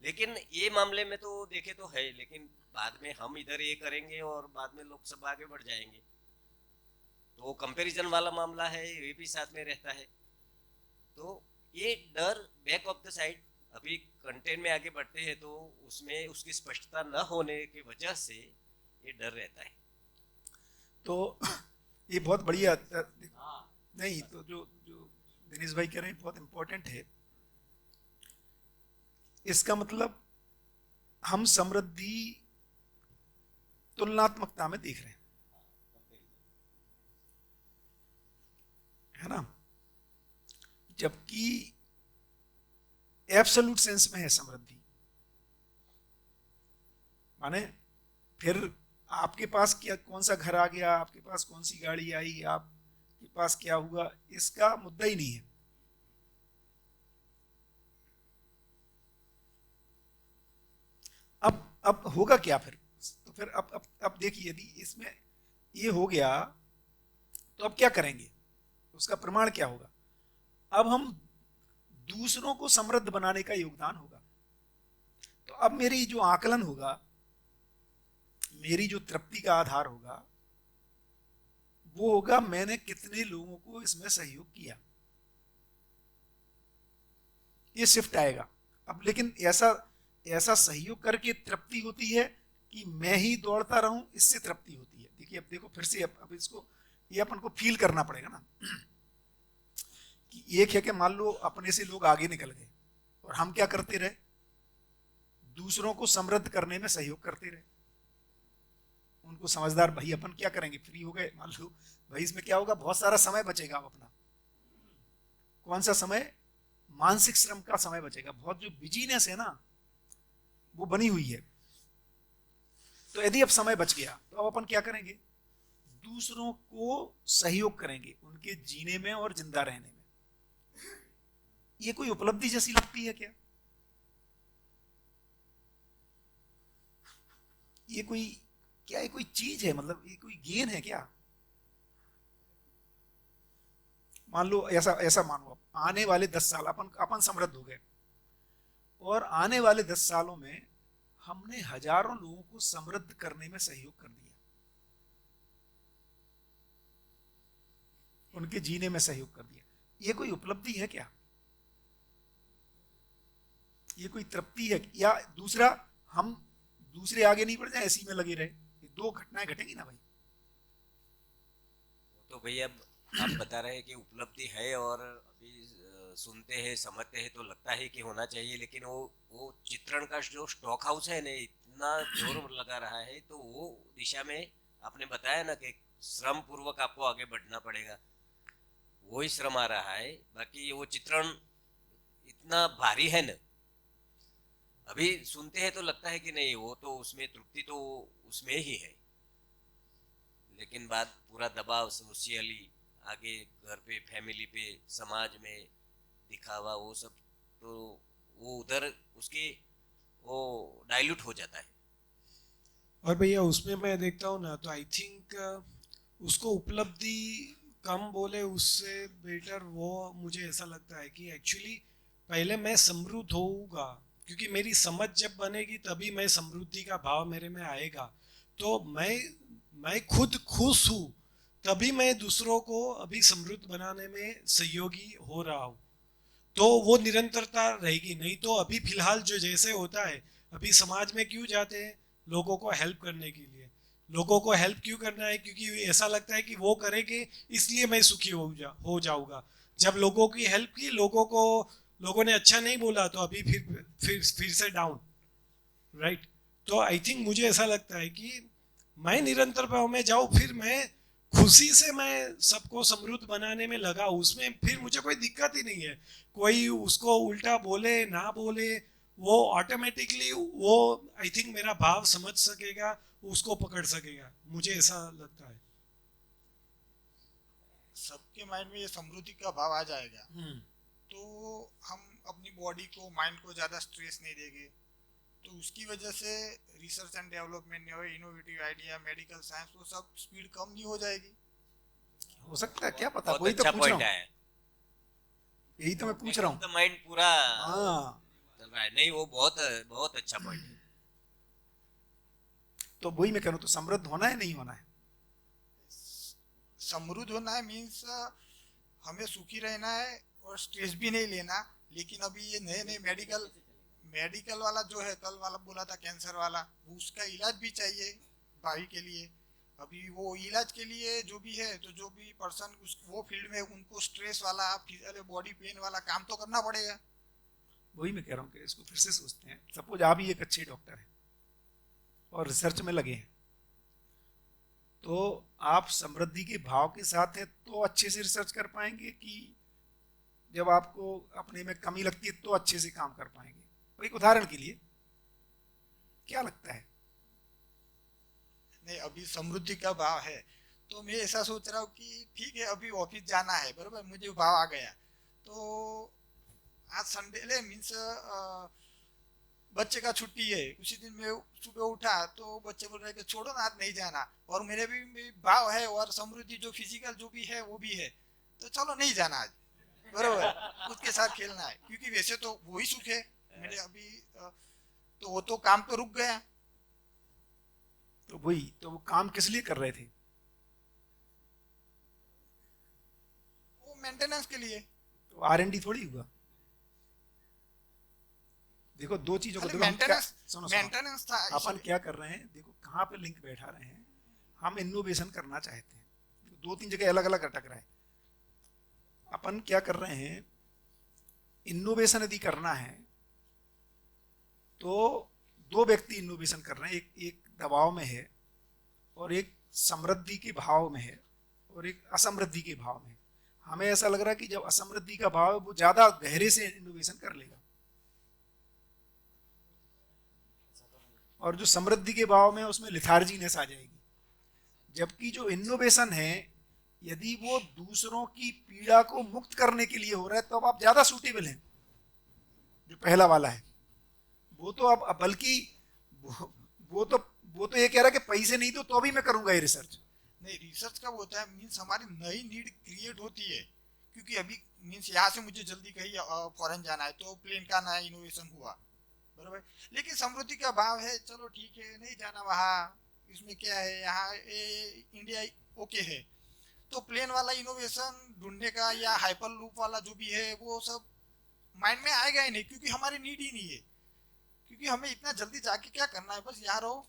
लेकिन ये मामले में तो देखे तो है, लेकिन बाद में हम इधर ये करेंगे और बाद में लोग सब आगे बढ़ जाएंगे। तो कंपैरिजन वाला मामला है, ये भी साथ में रहता है। तो ये डर बैक ऑफ द साइड, अभी कंटेंट में आगे बढ़ते हैं तो उसमें उसकी स्पष्टता न होने की वजह से ये डर रहता है। तो ये बहुत बढ़िया नहीं, तो जो जो दिनेश भाई कह रहे हैं बहुत इंपॉर्टेंट है। इसका मतलब हम समृद्धि तुलनात्मकता में देख रहे हैं, है ना, जबकि एब्सोल्यूट सेंस में है समृद्धि। माने फिर आपके पास क्या, कौन सा घर आ गया, आपके पास कौन सी गाड़ी आई, आपके पास क्या हुआ, इसका मुद्दा ही नहीं है। अब होगा क्या फिर? तो फिर अब देखिए, यदि इसमें ये हो गया तो अब क्या करेंगे, उसका प्रमाण क्या होगा? अब हम दूसरों को समृद्ध बनाने का योगदान होगा। तो अब मेरी जो आकलन होगा, मेरी जो तृप्ति का आधार होगा, वो होगा मैंने कितने लोगों को इसमें सहयोग किया। ये शिफ्ट आएगा अब। लेकिन ऐसा सहयोग करके तृप्ति होती है कि मैं ही दौड़ता रहूं, इससे तृप्ति होती है। देखिए अब देखो फिर से, अब इसको ये अपन को फील करना पड़ेगा ना कि एक है कि मान लो अपने से लोग आगे निकल गए और हम क्या करते रहे, दूसरों को समृद्ध करने में सहयोग करते रहे। उनको समझदार, भाई अपन क्या करेंगे, फ्री हो गए मान लो, भाई इसमें क्या होगा, बहुत सारा समय बचेगा अपना। कौन सा समय? मानसिक श्रम का समय बचेगा। बहुत जो बिजीनेस है ना वो बनी हुई है। तो यदि अब समय बच गया तो अब अपन क्या करेंगे, दूसरों को सहयोग करेंगे उनके जीने में और जिंदा रहने में। ये कोई उपलब्धि जैसी लगती है क्या? ये कोई क्या, ये कोई चीज है, मतलब ये कोई गेन है क्या? मान लो ऐसा मानो, आने वाले 10 साल अपन समृद्ध हो गए और आने वाले 10 सालों में हमने हजारों लोगों को समृद्ध करने में सहयोग कर दिया, उनके जीने में सहयोग कर दिया। ये कोई उपलब्धि है क्या? ये कोई तृप्ति है? या दूसरा, हम दूसरे आगे नहीं बढ़ जाए, इसी में लगे रहे, ये दो घटनाएं घटेंगी ना भाई। तो भैया आप बता रहे हैं कि उपलब्धि है और अभी सुनते हैं समझते हैं तो लगता है कि होना चाहिए, लेकिन वो चित्रण का जो स्टॉक हाउस है ना, इतना जोर लगा रहा है, तो वो दिशा में आपने बताया ना कि श्रम पूर्वक आपको आगे बढ़ना पड़ेगा, वही श्रम आ रहा है। बाकी वो चित्रण इतना भारी है ना, अभी सुनते हैं तो लगता है कि नहीं, वो तो उसमें तृप्ति तो उसमें ही है, लेकिन बात पूरा दबाव सोशियली आगे घर पे, फैमिली पे, समाज में दिखावा, वो सब तो वो उधर उसके वो डाइल्यूट हो जाता है। और भैया उसमें मैं देखता हूँ ना, तो आई थिंक उसको उपलब्धि कम बोले उससे बेटर वो मुझे ऐसा लगता है कि एक्चुअली पहले मैं समृद्ध होऊंगा, क्योंकि मेरी समझ जब बनेगी तभी मैं समृद्धि का भाव मेरे में आएगा। तो मैं खुद खुश हूँ तभी मैं दूसरों को अभी समृद्ध बनाने में सहयोगी हो रहा हूँ, तो वो निरंतरता रहेगी। नहीं तो अभी फिलहाल जो जैसे होता है, अभी समाज में क्यों जाते हैं? लोगों को हेल्प करने के लिए। लोगों को हेल्प क्यों करना है? क्योंकि ऐसा लगता है कि वो करेंगे इसलिए मैं सुखी हो जाऊंगा। जब लोगों की हेल्प की, लोगों ने अच्छा नहीं बोला तो अभी फिर से डाउन, राइट? तो आई थिंक मुझे ऐसा लगता है कि मैं निरंतर भाव में जाऊं, फिर मैं खुशी से मैं सबको समृद्ध बनाने में लगा, उसमें फिर मुझे कोई दिक्कत ही नहीं है। कोई उसको उल्टा बोले ना बोले, वो ऑटोमेटिकली वो आई थिंक मेरा भाव समझ सकेगा, उसको पकड़ सकेगा, मुझे ऐसा लगता है। सबके माइंड में ये समृद्धि का भाव आ जाएगा तो हम अपनी बॉडी को, माइंड को ज़्यादा स्ट्रेस नहीं देंगे, तो उसकी वजह से research and development, innovative idea, medical science, वो सब स्पीड कम नहीं हो जाएगी? हो सकता है, क्या पता। बहुत वही तो अच्छा पूछ रहा पॉइंट हूँ, है, यही तो मैं पूछ रहा हूँ। तो माइंड पूरा हाँ, चल रहा है। नहीं, वो बहुत बहुत अच्छा पॉइंट है। तो वही मैं कह रहा हूँ, तो समृद्ध होना है नहीं होना है? समृद्ध होना है मीन्स हमें सुखी रहना है और स्ट्रेस भी नहीं लेना। लेकिन अभी ये नए नए मेडिकल वाला जो है, कल वाला बोला था कैंसर वाला, उसका इलाज भी चाहिए भाई के लिए। अभी वो इलाज के लिए जो भी है, तो जो भी पर्सन वो फील्ड में, उनको स्ट्रेस वाला, बॉडी पेन वाला काम तो करना पड़ेगा। वही मैं कह रहा हूँ कि इसको फिर से सोचते हैं। सपोज आप ही एक अच्छे डॉक्टर हैं और रिसर्च में लगे हैं, तो आप समृद्धि के भाव के साथ हैं तो अच्छे से रिसर्च कर पाएंगे, कि जब आपको अपने में कमी लगती है तो अच्छे से काम कर पाएंगे? तो एक उदाहरण के लिए क्या लगता है? नहीं, अभी समृद्धि का भाव है तो मैं ऐसा सोच रहा हूँ कि ठीक है, अभी ऑफिस जाना है, बराबर, मुझे भाव आ गया, तो आज संडे मीन्स बच्चे का छुट्टी है, उसी दिन मैं सुबह उठा तो बच्चे बोल रहे कि छोड़ो ना, आज नहीं जाना, और मेरे भी भाव है और समृद्धि जो फिजिकल जो भी है वो भी है, तो चलो नहीं जाना आज, बराबर, उसके साथ खेलना है, क्योंकि वैसे तो वही सुख है मेरे अभी। तो वो तो काम तो रुक गया। तो वही तो, वो काम किस लिए कर रहे थे? वो मेंटेनेंस के लिए। तो R&D थोड़ी हुआ। देखो दो चीजों को, मेंटेनेंस था। अपन क्या कर रहे हैं, देखो कहाँ पे लिंक बैठा रहे हैं। हम इनोवेशन करना चाहते हैं, दो तीन जगह अलग अलग अटक रहा है। अपन क्या कर रहे हैं, इनोवेशन यदि करना है तो दो व्यक्ति इनोवेशन कर रहे हैं, एक दबाव में है और एक समृद्धि के भाव में है और एक असमृद्धि के भाव में है। हमें ऐसा लग रहा है कि जब असमृद्धि का भाव है वो ज्यादा गहरे से इनोवेशन कर लेगा, और जो समृद्धि के भाव में उसमें लिथार्जीनेस आ जाएगी। जबकि जो इनोवेशन है, यदि वो दूसरों की पीड़ा को मुक्त करने के लिए हो रहा है तो अब आप ज्यादा सूटेबल हैं। जो पहला वाला है वो तो अब बल्कि वो तो ये कह रहा है कि पैसे नहीं तो भी मैं करूंगा ये रिसर्च। नहीं, रिसर्च कब होता है, मीन्स हमारी नई नीड क्रिएट होती है। क्योंकि अभी मीन्स यहाँ से मुझे जल्दी कहीं फॉरेन जाना है तो प्लेन का नया इनोवेशन हुआ, बराबर। लेकिन समृद्धि का भाव है, चलो ठीक है, नहीं जाना वहाँ, इसमें क्या है, यहाँ इंडिया ओके है, तो प्लेन वाला इनोवेशन ढूंढने का या हाइपर लूप वाला जो भी है वो सब माइंड में आएगा ही नहीं, क्योंकि हमारी नीड ही नहीं है। क्योंकि हमें इतना जल्दी जाके क्या करना है, बस यहाँ रहो।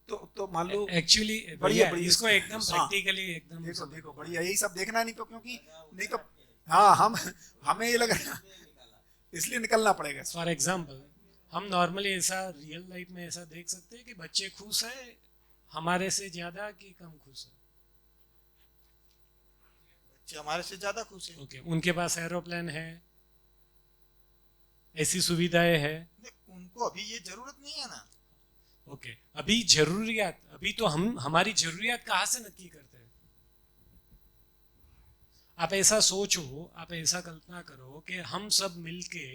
तो मान लो एक्चुअली बढ़िया इसको एकदम प्रैक्टिकली एकदम देखो बढ़िया, यही सब देखना नहीं तो, क्योंकि नहीं तो हाँ हमें ये लग रहा इसलिए निकलना पड़ेगा। फॉर एग्जाम्पल हम नॉर्मली ऐसा रियल लाइफ में ऐसा देख सकते हैं कि बच्चे खुश है हमारे से ज्यादा कि कम खुश है? बच्चे हमारे से ज्यादा खुश है। ओके, उनके पास एरोप्लेन है, ऐसी सुविधाएं है। उनको अभी ये जरूरत नहीं है ना। ओके, अभी जरूरियात, अभी तो हम हमारी जरूरियात कहाँ से नक्की करते हैं? आप ऐसा सोचो, आप ऐसा कल्पना करो कि हम सब मिलके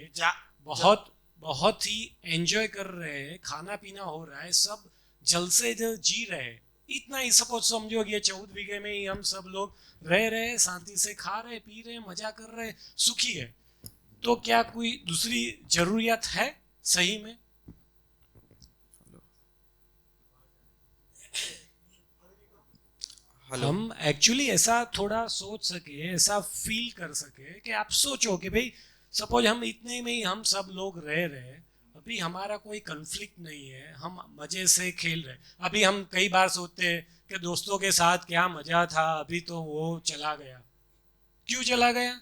बहुत बहुत ही एंजॉय कर रहे हैं, खाना पीना हो रहा है, सब जल से जी रहे हैं, इतना ही सपोज समझो कि ये 14 बीघे में ही हम सब लोग रह रहे, शांति से खा रहे, पी रहे, मजा कर रहे, सुखी है। तो क्या कोई दूसरी जरूरियात है सही में? हम एक्चुअली ऐसा थोड़ा सोच सके, ऐसा फील कर सके कि आप सोचो कि भाई सपोज हम इतने में ही हम सब लोग रह रहे, अभी हमारा कोई कन्फ्लिक्ट नहीं है, हम मजे से खेल रहे। अभी हम कई बार सोचते हैं कि दोस्तों के साथ क्या मजा था, अभी तो वो चला गया। क्यों चला गया?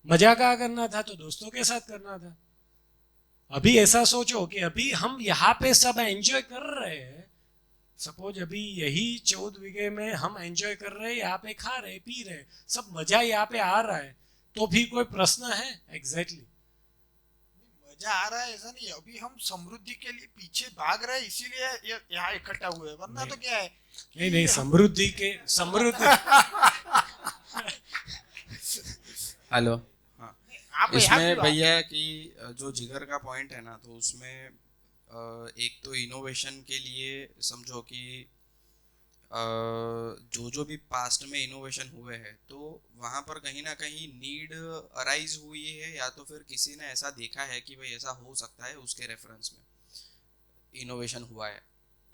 मजा क्या करना था तो दोस्तों के साथ करना था। अभी ऐसा सोचो कि अभी हम यहाँ पे सब एंजॉय कर रहे हैं, सपोज अभी यही 14 बीघे में हम एंजॉय कर रहे हैं, यहाँ पे खा रहे, पी रहे, सब मजा यहाँ पे आ रहा है, तो भी कोई प्रश्न है? एग्जैक्टली मजा आ रहा है ऐसा नहीं है, अभी हम समृद्धि के लिए पीछे भाग रहे हैं, इसीलिए यहाँ इकट्ठा हुए हैं, वरना तो क्या है? नहीं, समृद्धि के समृद्धि हेलो, हाँ, आप इसमें भैया कि जो जिगर का पॉइंट है ना, तो उसमें एक तो इनोवेशन के लिए समझो कि जो भी पास्ट में इनोवेशन हुए हैं, तो वहाँ पर कहीं ना कहीं नीड अराइज हुई है, या तो फिर किसी ने ऐसा देखा है कि भाई ऐसा हो सकता है, उसके रेफरेंस में इनोवेशन हुआ है।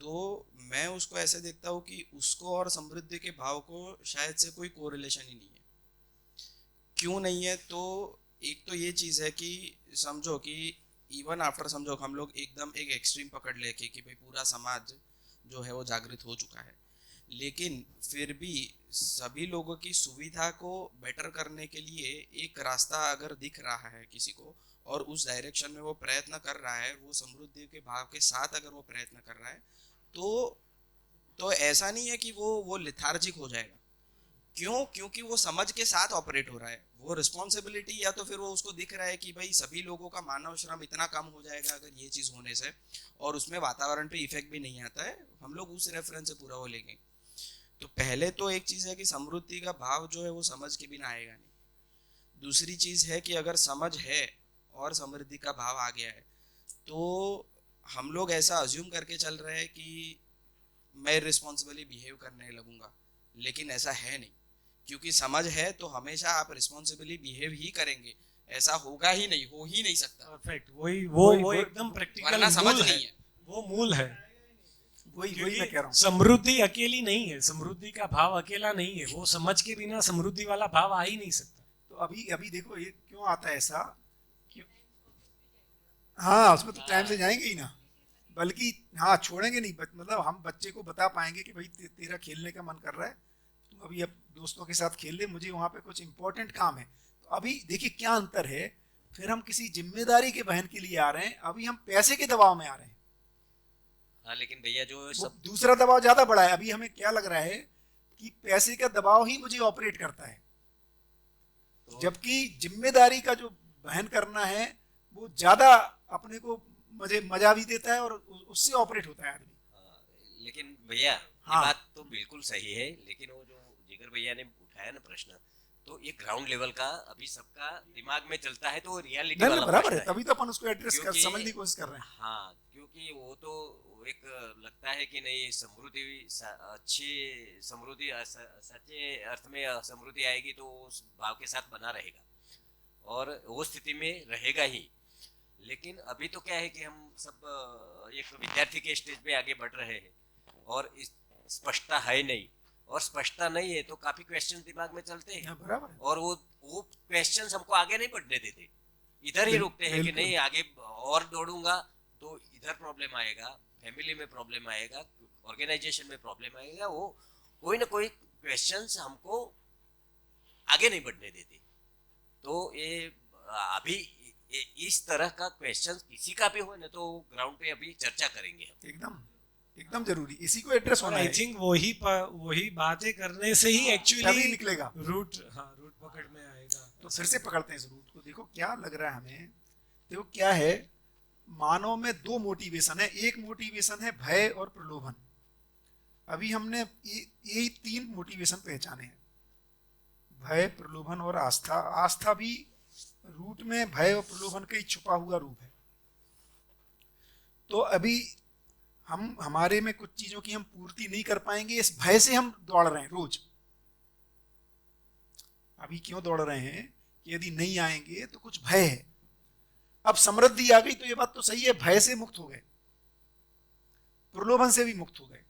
तो मैं उसको ऐसे देखता हूँ कि उसको और समृद्धि के भाव को शायद से कोई कोरिलेशन ही नहीं है। क्यों नहीं है? तो एक तो ये चीज़ है कि समझो कि इवन आफ्टर समझो हम लोग एकदम एक एक्सट्रीम पकड़ ले कि भाई पूरा समाज जो है वो जागृत हो चुका है, लेकिन फिर भी सभी लोगों की सुविधा को बेटर करने के लिए एक रास्ता अगर दिख रहा है किसी को, और उस डायरेक्शन में वो प्रयत्न कर रहा है, वो समृद्धि के भाव के साथ अगर वो प्रयत्न कर रहा है, तो ऐसा नहीं है कि वो लिथार्जिक हो जाएगा। क्यों? क्योंकि वो समझ के साथ ऑपरेट हो रहा है, वो रिस्पॉन्सिबिलिटी, या तो फिर वो उसको दिख रहा है कि भाई सभी लोगों का मानव श्रम इतना कम हो जाएगा अगर ये चीज़ होने से, और उसमें वातावरण पे इफेक्ट भी नहीं आता है, हम लोग उस रेफरेंस से पूरा वो लेंगे। तो पहले तो एक चीज़ है कि समृद्धि का भाव जो है वो समझ के बिना आएगा नहीं। दूसरी चीज़ है कि अगर समझ है और समृद्धि का भाव आ गया है, तो हम लोग ऐसा अज्यूम करके चल रहे हैं कि मैं रिस्पॉन्सिबली बिहेव करने लगूंगा, लेकिन ऐसा है नहीं। क्योंकि समझ है तो हमेशा आप रिस्पॉन्सिबली बिहेव ही करेंगे, ऐसा होगा ही नहीं, हो ही नहीं सकता। परफेक्ट, वो एकदम प्रैक्टिकल समझ नहीं है, वो मूल है। वही मैं कह रहा हूँ, समृद्धि अकेली नहीं है, समृद्धि का भाव अकेला नहीं है, वो समझ के बिना समृद्धि वाला भाव आ ही नहीं सकता। तो अभी देखो ये क्यों आता है ऐसा, क्यों? हाँ, उसमें तो टाइम से जाएंगे ही ना, बल्कि हाँ छोड़ेंगे नहीं, मतलब हम बच्चे को बता पाएंगे कि भाई तेरा खेलने का मन कर रहा है, तुम अभी अब दोस्तों के साथ खेल ले, मुझे वहाँ पे कुछ इंपॉर्टेंट काम है। तो अभी देखिए क्या अंतर है, फिर हम किसी जिम्मेदारी के वहन के लिए आ रहे हैं, अभी हम पैसे के दबाव में आ रहे हैं। हाँ, लेकिन भैया जो सब दूसरा दबाव ज्यादा बड़ा है। अभी हमें क्या लग रहा है कि पैसे का दबाव ही मुझे ऑपरेट करता है, तो जबकि जिम्मेदारी का जो वहन करना है वो ज्यादा अपने को मजा भी देता है और उससे ऑपरेट होता है आदमी। लेकिन भैया हाँ, ये बात तो बिल्कुल सही है, लेकिन वो जो जिगर भैया ने उठाया ना प्रश्न, तो ये ग्राउंड लेवल का अभी सबका दिमाग में चलता है, तो रियलिटी वाला बराबर है, प्रश्न तभी तो अपन उसको एड्रेस कर समझने की कोशिश कर रहे हैं। हाँ, क्योंकि वो तो एक लगता है कि नहीं समृद्धि अच्छी समृद्धि सच्चे अर्थ में समृद्धि आएगी तो उस भाव के साथ बना रहेगा और वो स्थिति में रहेगा ही। लेकिन अभी तो क्या है कि हम सब एक विद्यार्थी के स्टेज पे आगे बढ़ रहे हैं और स्पष्टता है नहीं, और स्पष्टता नहीं है तो काफी क्वेश्चन दिमाग में चलते हैं, बराबर, और वो क्वेश्चन हमको आगे नहीं बढ़ने देते, इधर ही रुकते हैं कि नहीं आगे और दौड़ूंगा तो इधर प्रॉब्लम आएगा, फैमिली में प्रॉब्लम आएगा, ऑर्गेनाइजेशन में प्रॉब्लम आएगा, वो कोई ना कोई क्वेश्चंस हमको आगे नहीं बढ़ने देते। तो ये अभी इस तरह का क्वेश्चन किसी का भी हो ना तो ग्राउंड पे अभी चर्चा करेंगे हम। एकदम जरूरी, इसी को एड्रेस होना है। आई थिंक वही बातें करने से ही एक्चुअली निकलेगा रूट पकड़ में आएगा। तो फिर से पकड़ते हैं इस रूट को, देखो क्या लग रहा है हमें। देखो क्या है, मानव में दो मोटिवेशन है, एक मोटिवेशन है भय और प्रलोभन। अभी हमने ये तीन मोटिवेशन पहचाने हैं, भय, प्रलोभन और आस्था। आस्था भी रूट में भय और प्रलोभन का ही छुपा हुआ रूप है। तो अभी हम हमारे में कुछ चीजों की हम पूर्ति नहीं कर पाएंगे, इस भय से हम दौड़ रहे हैं रोज। अभी क्यों दौड़ रहे हैं कि यदि नहीं आएंगे तो कुछ भय है। अब समृद्धि आ गई तो ये बात तो सही है, भय से मुक्त हो गए, प्रलोभन से भी मुक्त हो गए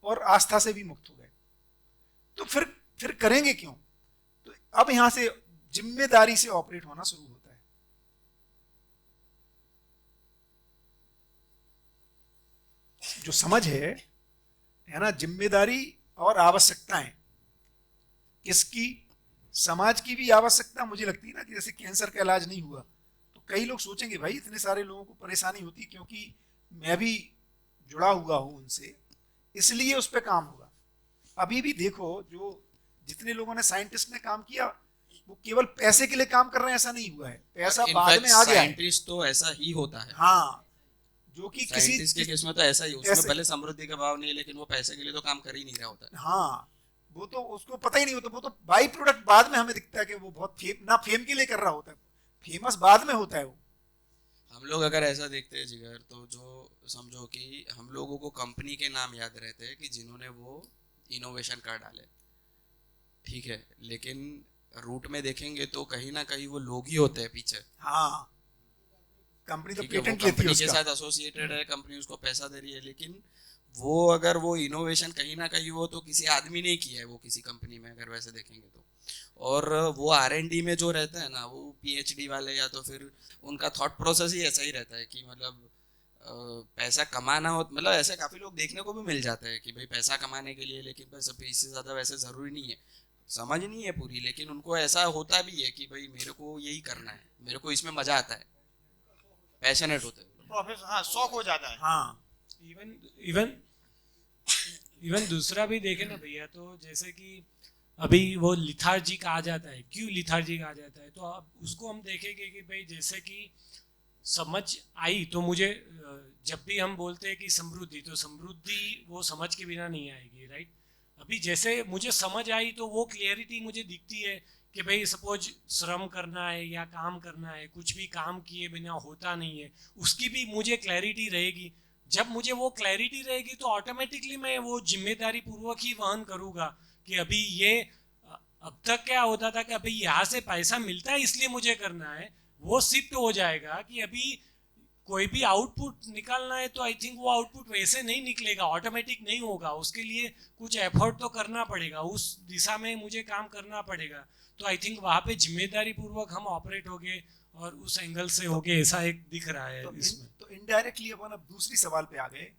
और आस्था से भी मुक्त हो गए। तो फिर करेंगे क्यों? तो अब यहां से जिम्मेदारी से ऑपरेट होना शुरू होता है। जो समझ है ना, जिम्मेदारी और आवश्यकताएं किसकी? समाज की भी आवश्यकता मुझे लगती है ना, कि जैसे कैंसर का इलाज नहीं हुआ तो कई लोग सोचेंगे भाई इतने सारे लोगों को परेशानी होती, क्योंकि मैं भी जुड़ा हुआ हूं उनसे, इसलिए उस पर काम होगा। अभी भी देखो, जो जितने लोगों ने साइंटिस्ट ने काम किया वो केवल पैसे के लिए काम कर रहे हैं, ऐसा नहीं हुआ है, पैसा बाद में आ गया है। साइंटिस्ट तो ऐसा ही होता है। हाँ, जो कि किसी के केस में तो ऐसा ही, उसमें भले समृद्धि का भाव नहीं है लेकिन वो पैसे के लिए तो काम कर ही नहीं रहा होता है। हाँ, वो तो उसको पता ही नहीं होता, वो तो बाई प्रोडक्ट बाद में हमें दिखता है कि वो बहुत फेम के लिए कर रहा होता है, फेमस बाद में होता है वो। हम लोग अगर ऐसा देखते हैं जिगर, तो जो समझो कि हम लोगों को कंपनी के नाम याद रहते हैं कि जिन्होंने वो इनोवेशन कर डाले, ठीक है, लेकिन रूट में देखेंगे तो कहीं ना कहीं वो लोग ही होते हैं पीछे। हाँ, कंपनी तो पेटेंट लेती है कंपनी उसका। के साथ एसोसिएटेड है, कंपनी उसको पैसा दे रही है, लेकिन वो अगर वो इनोवेशन कहीं ना कहीं वो तो किसी आदमी ने किया है, वो किसी कंपनी में अगर वैसे देखेंगे तो। और वो R&D में जो रहता है ना, वो PhD वाले या तो फिर उनका थॉट प्रोसेस ही ऐसा ही रहता है कि मतलब पैसा कमाना हो, मतलब ऐसे काफ़ी लोग देखने को भी मिल जाते हैं कि भाई पैसा कमाने के लिए, लेकिन बस अभी इससे ज़्यादा वैसे ज़रूरी नहीं है, समझ नहीं है पूरी, लेकिन उनको ऐसा होता भी है कि भाई मेरे को यही करना है, मेरे को इसमें मज़ा आता है, पैशनेट होते हैं, प्रोफेशन, हाँ, शौक हो जाता है। हाँ, इवन दूसरा भी देखे ना भैया, तो जैसे कि अभी वो लिथार्जिक आ जाता है, क्यों लिथार्जिक आ जाता है? तो अब उसको हम देखेंगे कि भाई जैसे कि समझ आई, तो मुझे जब भी हम बोलते हैं कि समृद्धि, तो समृद्धि वो समझ के बिना नहीं आएगी, राइट? अभी जैसे मुझे समझ आई तो वो क्लियरिटी मुझे दिखती है कि भाई सपोज श्रम करना है या काम करना है, कुछ भी काम किए बिना होता नहीं है, उसकी भी मुझे क्लैरिटी रहेगी। जब मुझे वो क्लैरिटी रहेगी तो ऑटोमेटिकली मैं वो जिम्मेदारी पूर्वक ही वहन करूँगा कि अभी ये, अब तक क्या होता था कि अभी यहाँ से पैसा मिलता है इसलिए मुझे करना है, वो शिफ्ट हो जाएगा कि अभी कोई भी आउटपुट निकालना है तो आई थिंक वो आउटपुट वैसे नहीं निकलेगा, ऑटोमेटिक नहीं होगा, उसके लिए कुछ एफर्ट तो करना पड़ेगा, उस दिशा में मुझे काम करना पड़ेगा। तो आई थिंक वहाँ पे जिम्मेदारी पूर्वक हम ऑपरेट होंगे और उस एंगल से होके ऐसा एक दिख रहा है इसमें। तो इनडायरेक्टली अपन अब दूसरी सवाल पे आ गए,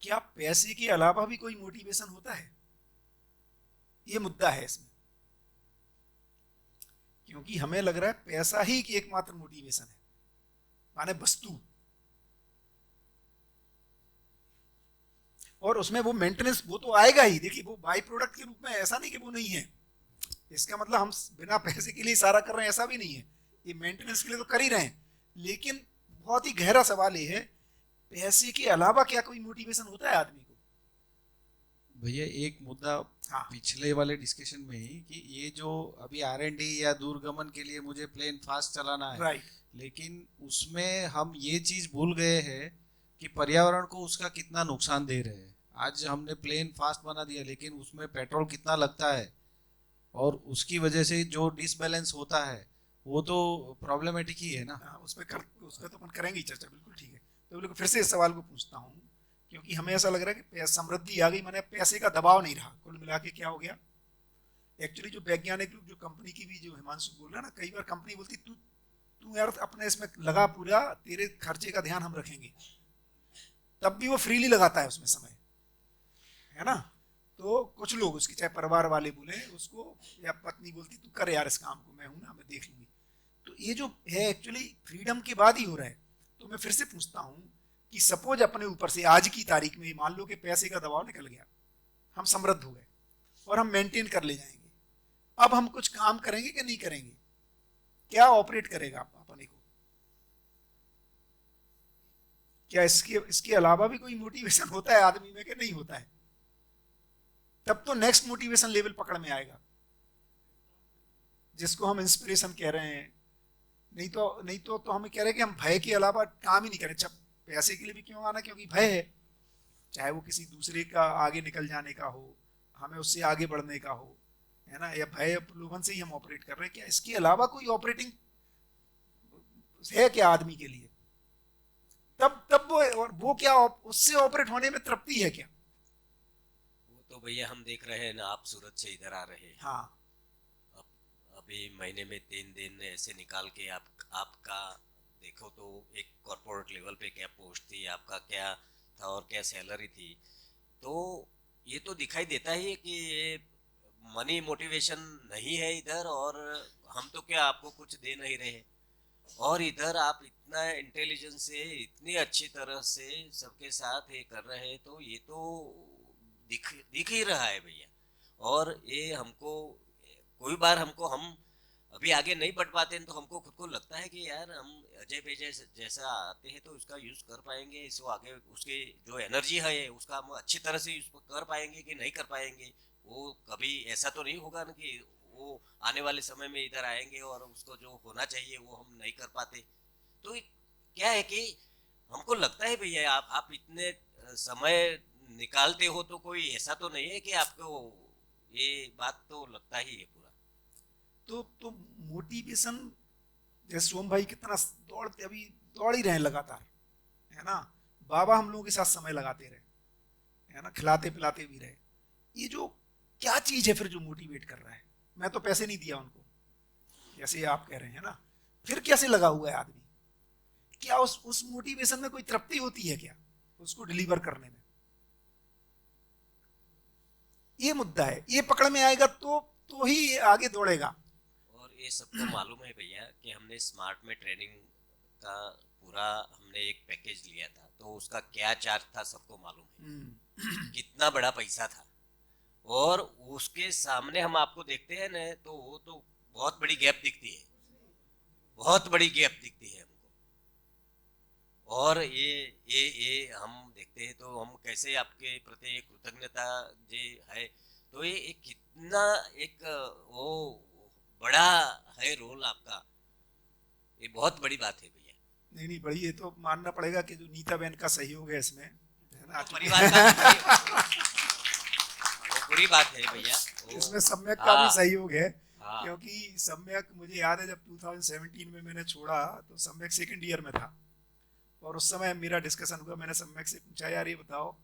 क्या पैसे के अलावा भी कोई मोटिवेशन होता है? ये मुद्दा है इसमें, क्योंकि हमें लग रहा है पैसा ही की एकमात्र मोटिवेशन है, माने वस्तु, और उसमें वो मेंटेनेंस वो तो आएगा ही। देखिए, वो बाई प्रोडक्ट के रूप में, ऐसा नहीं कि वो नहीं है, इसका मतलब हम बिना पैसे के लिए सारा कर रहे हैं ऐसा भी नहीं है, ये मेंटेनेंस के लिए तो कर ही रहे हैं। लेकिन बहुत ही गहरा सवाल ये है, पैसे के अलावा क्या कोई मोटिवेशन होता है आदमी को? भैया एक मुद्दा पिछले वाले डिस्कशन में ही, कि ये जो अभी R&D या दूरगमन के लिए मुझे प्लेन फास्ट चलाना है, राइट, लेकिन उसमें हम ये चीज भूल गए हैं कि पर्यावरण को उसका कितना नुकसान दे रहे हैं। आज हमने प्लेन फास्ट बना दिया, लेकिन उसमें पेट्रोल कितना लगता है, और उसकी वजह से जो डिसबैलेंस होता है वो तो प्रॉब्लमेटिक ही है ना। उस पर तो अपन करेंगे चर्चा, बिल्कुल ठीक है। तो बिल्कुल फिर से इस सवाल को पूछता हूँ, क्योंकि हमें ऐसा लग रहा है कि समृद्धि आ गई, माने पैसे का दबाव नहीं रहा, कुल मिला के क्या हो गया? एक्चुअली जो वैज्ञानिक लोग, जो कंपनी की भी, जो हिमांशु बोल रहा है ना, कई बार कंपनी बोलती तू यार अपने इसमें लगा पूरा, तेरे खर्चे का ध्यान हम रखेंगे, तब भी वो फ्रीली लगाता है उसमें समय, है ना? तो कुछ लोग उसके, चाहे परिवार वाले बोले उसको, या पत्नी बोलती तू कर यार इस काम को, मैं हूं ना, मैं देख लूंगी। तो ये जो है एक्चुअली फ्रीडम के बाद ही हो रहा है। तो मैं फिर से पूछता हूँ कि सपोज अपने ऊपर से आज की तारीख में मान लो कि पैसे का दबाव निकल गया, हम समृद्ध हो गए और हम मेंटेन कर ले जाएंगे, अब हम कुछ काम करेंगे कि नहीं करेंगे? क्या ऑपरेट करेगा अपने को? क्या इसके अलावा भी कोई मोटिवेशन होता है आदमी में कि नहीं होता है? तब तो नेक्स्ट मोटिवेशन लेवल पकड़ में आएगा, जिसको हम इंस्पिरेशन कह रहे हैं। नहीं तो हमें कह रहे हैं कि हम भय के अलावा काम ही नहीं करें। जब पैसे के लिए भी क्यों आना, क्योंकि भय है, चाहे वो किसी दूसरे का आगे निकल जाने का हो, हमें उससे आगे बढ़ने का हो, है ना, या भय प्रलोभन से ही हम ऑपरेट कर रहे हैं। क्या इसके अलावा कोई ऑपरेटिंग है क्या आदमी के लिए? तब वो क्या उससे ऑपरेट होने में तृप्ति है क्या? वो तो भैया हम देख रहे हैं ना, आप सूरत से इधर आ रहे हैं। हाँ, अभी महीने में 3 दिन ऐसे निकाल के आपका देखो तो एक कॉर्पोरेट लेवल पे क्या पोस्ट थी, आपका क्या था और क्या सैलरी थी, तो ये तो दिखाई देता ही है कि ये मनी मोटिवेशन नहीं है इधर, और हम तो क्या आपको कुछ दे नहीं रहे, और इधर आप इतना इंटेलिजेंस से इतनी अच्छी तरह से सबके साथ ये कर रहे हैं, तो ये तो दिख ही रहा है भैया। और ये हमको कोई बार हम अभी आगे नहीं बढ़ पाते हैं तो हमको खुद को लगता है कि यार हम अजय बेजय जैसा आते हैं तो उसका यूज कर पाएंगे, इसको आगे उसके जो एनर्जी है उसका हम अच्छी तरह से यूज कर पाएंगे कि नहीं कर पाएंगे। वो कभी ऐसा तो नहीं होगा ना कि वो आने वाले समय में इधर आएंगे और उसको जो होना चाहिए वो हम नहीं कर पाते। तो क्या है कि हमको लगता है भैया आप इतने समय निकालते हो तो कोई ऐसा तो नहीं है कि आपको ये बात तो लगता ही है पूरा। तो मोटिवेशन, जैसे सोम भाई कितना दौड़ते, अभी दौड़ ही रहे हैं लगातार, है ना, बाबा हम लोगों के साथ समय लगाते रहे, है ना, खिलाते पिलाते भी रहे। ये जो क्या चीज है फिर जो मोटिवेट कर रहा है? मैं तो पैसे नहीं दिया उनको, जैसे आप कह रहे हैं ना, फिर कैसे लगा हुआ है आदमी? क्या उस मोटिवेशन में कोई तृप्ति होती है क्या उसको डिलीवर करने में? ये मुद्दा है, ये पकड़ में आएगा तो ही ये आगे दौड़ेगा। और ये सबको मालूम है भैया कि हमने स्मार्ट में ट्रेनिंग का पूरा हमने एक पैकेज लिया था, तो उसका क्या चार्ज था सबको मालूम है, कितना बड़ा पैसा था, और उसके सामने हम आपको देखते हैं ना तो वो तो बहुत बड़ी गैप दिखती है, बहुत बड़ी गैप दिखती है हमको। और ये हम देखते हैं तो हम कैसे आपके प्रति कृतज्ञता जी है, तो ये कितना एक वो बड़ा है रोल आपका, ये बहुत बड़ी बात है भैया। नहीं बड़ी, ये तो मानना पड़ेगा कि जो नीता बहन का सहयोग है इसमें, है ना, परिवार का वो पूरी बात है भैया, इसमें सम्यक का भी सहयोग है। हाँ। क्योंकि सम्यक मुझे याद है जब 2017 में मैंने छोड़ा तो सम्यक 2nd ईयर में था, और उस समय मेरा डिस्कशन हुआ, मैंने सम्यक से पूछा यार ये बताओ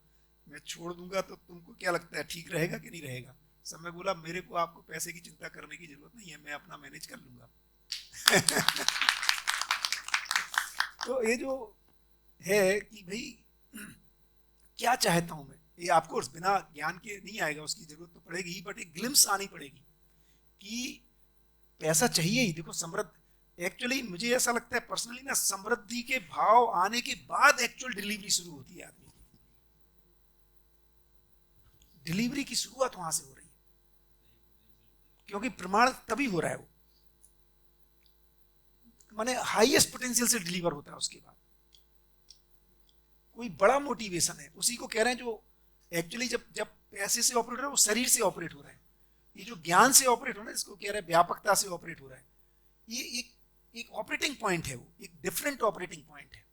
मैं छोड़ दूंगा तो तुमको क्या लगता है ठीक रहेगा कि नहीं रहेगा? सम्यक बोला मेरे को आपको पैसे की चिंता करने की जरूरत नहीं है, मैं अपना मैनेज कर लूंगा। तो ये जो है कि भाई क्या चाहता हूं मैं, ये आपको बिना ज्ञान के नहीं आएगा, उसकी जरूरत तो पड़ेगी ही, बट एक ग्लिम्स आनी पड़ेगी कि पैसा चाहिए ही। देखो समृद्ध, एक्चुअली मुझे ऐसा लगता है पर्सनली ना, समृद्धि के भाव आने के बाद एक्चुअल डिलीवरी शुरू होती है आदमी की। डिलीवरी की शुरुआत वहां से हो रही है, क्योंकि प्रमाण तभी हो रहा है, वो माने हाईएस्ट पोटेंशियल से डिलीवर होता है। उसके बाद कोई बड़ा मोटिवेशन है, उसी को कह रहे हैं जो एक्चुअली जब पैसे से ऑपरेट हो रहा है वो शरीर से ऑपरेट हो रहा है। ये जो ज्ञान से ऑपरेट हो रहा है इसको कह रहे हैं व्यापकता से ऑपरेट हो रहा है। ये एक ऑपरेटिंग पॉइंट है, वो एक डिफरेंट ऑपरेटिंग पॉइंट है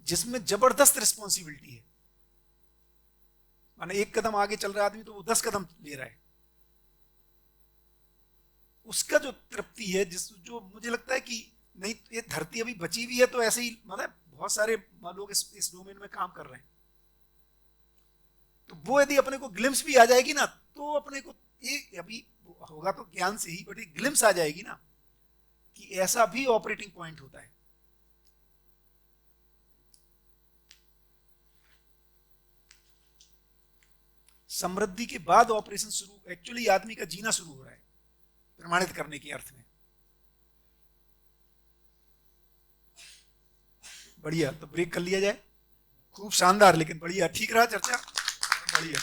जिसमें जबरदस्त रिस्पॉन्सिबिलिटी है। माने एक कदम आगे चल रहा आदमी तो वो 10 कदम ले रहा है। उसका जो तृप्ति है, जो मुझे लगता है कि नहीं, ये धरती अभी बची हुई है तो ऐसे ही, मतलब बहुत सारे लोग इस डोमेन में काम कर रहे हैं, तो वो यदि अपने को ग्लिम्स भी आ जाएगी ना, तो अपने को ये अभी होगा तो ज्ञान से ही, बट एक ग्लिम्स आ जाएगी ना कि ऐसा भी ऑपरेटिंग पॉइंट होता है। समृद्धि के बाद ऑपरेशन शुरू, एक्चुअली आदमी का जीना शुरू हो रहा है प्रमाणित करने के अर्थ में। बढ़िया, तो ब्रेक कर लिया जाए। खूब शानदार, लेकिन बढ़िया, ठीक रहा चर्चा, बढ़िया।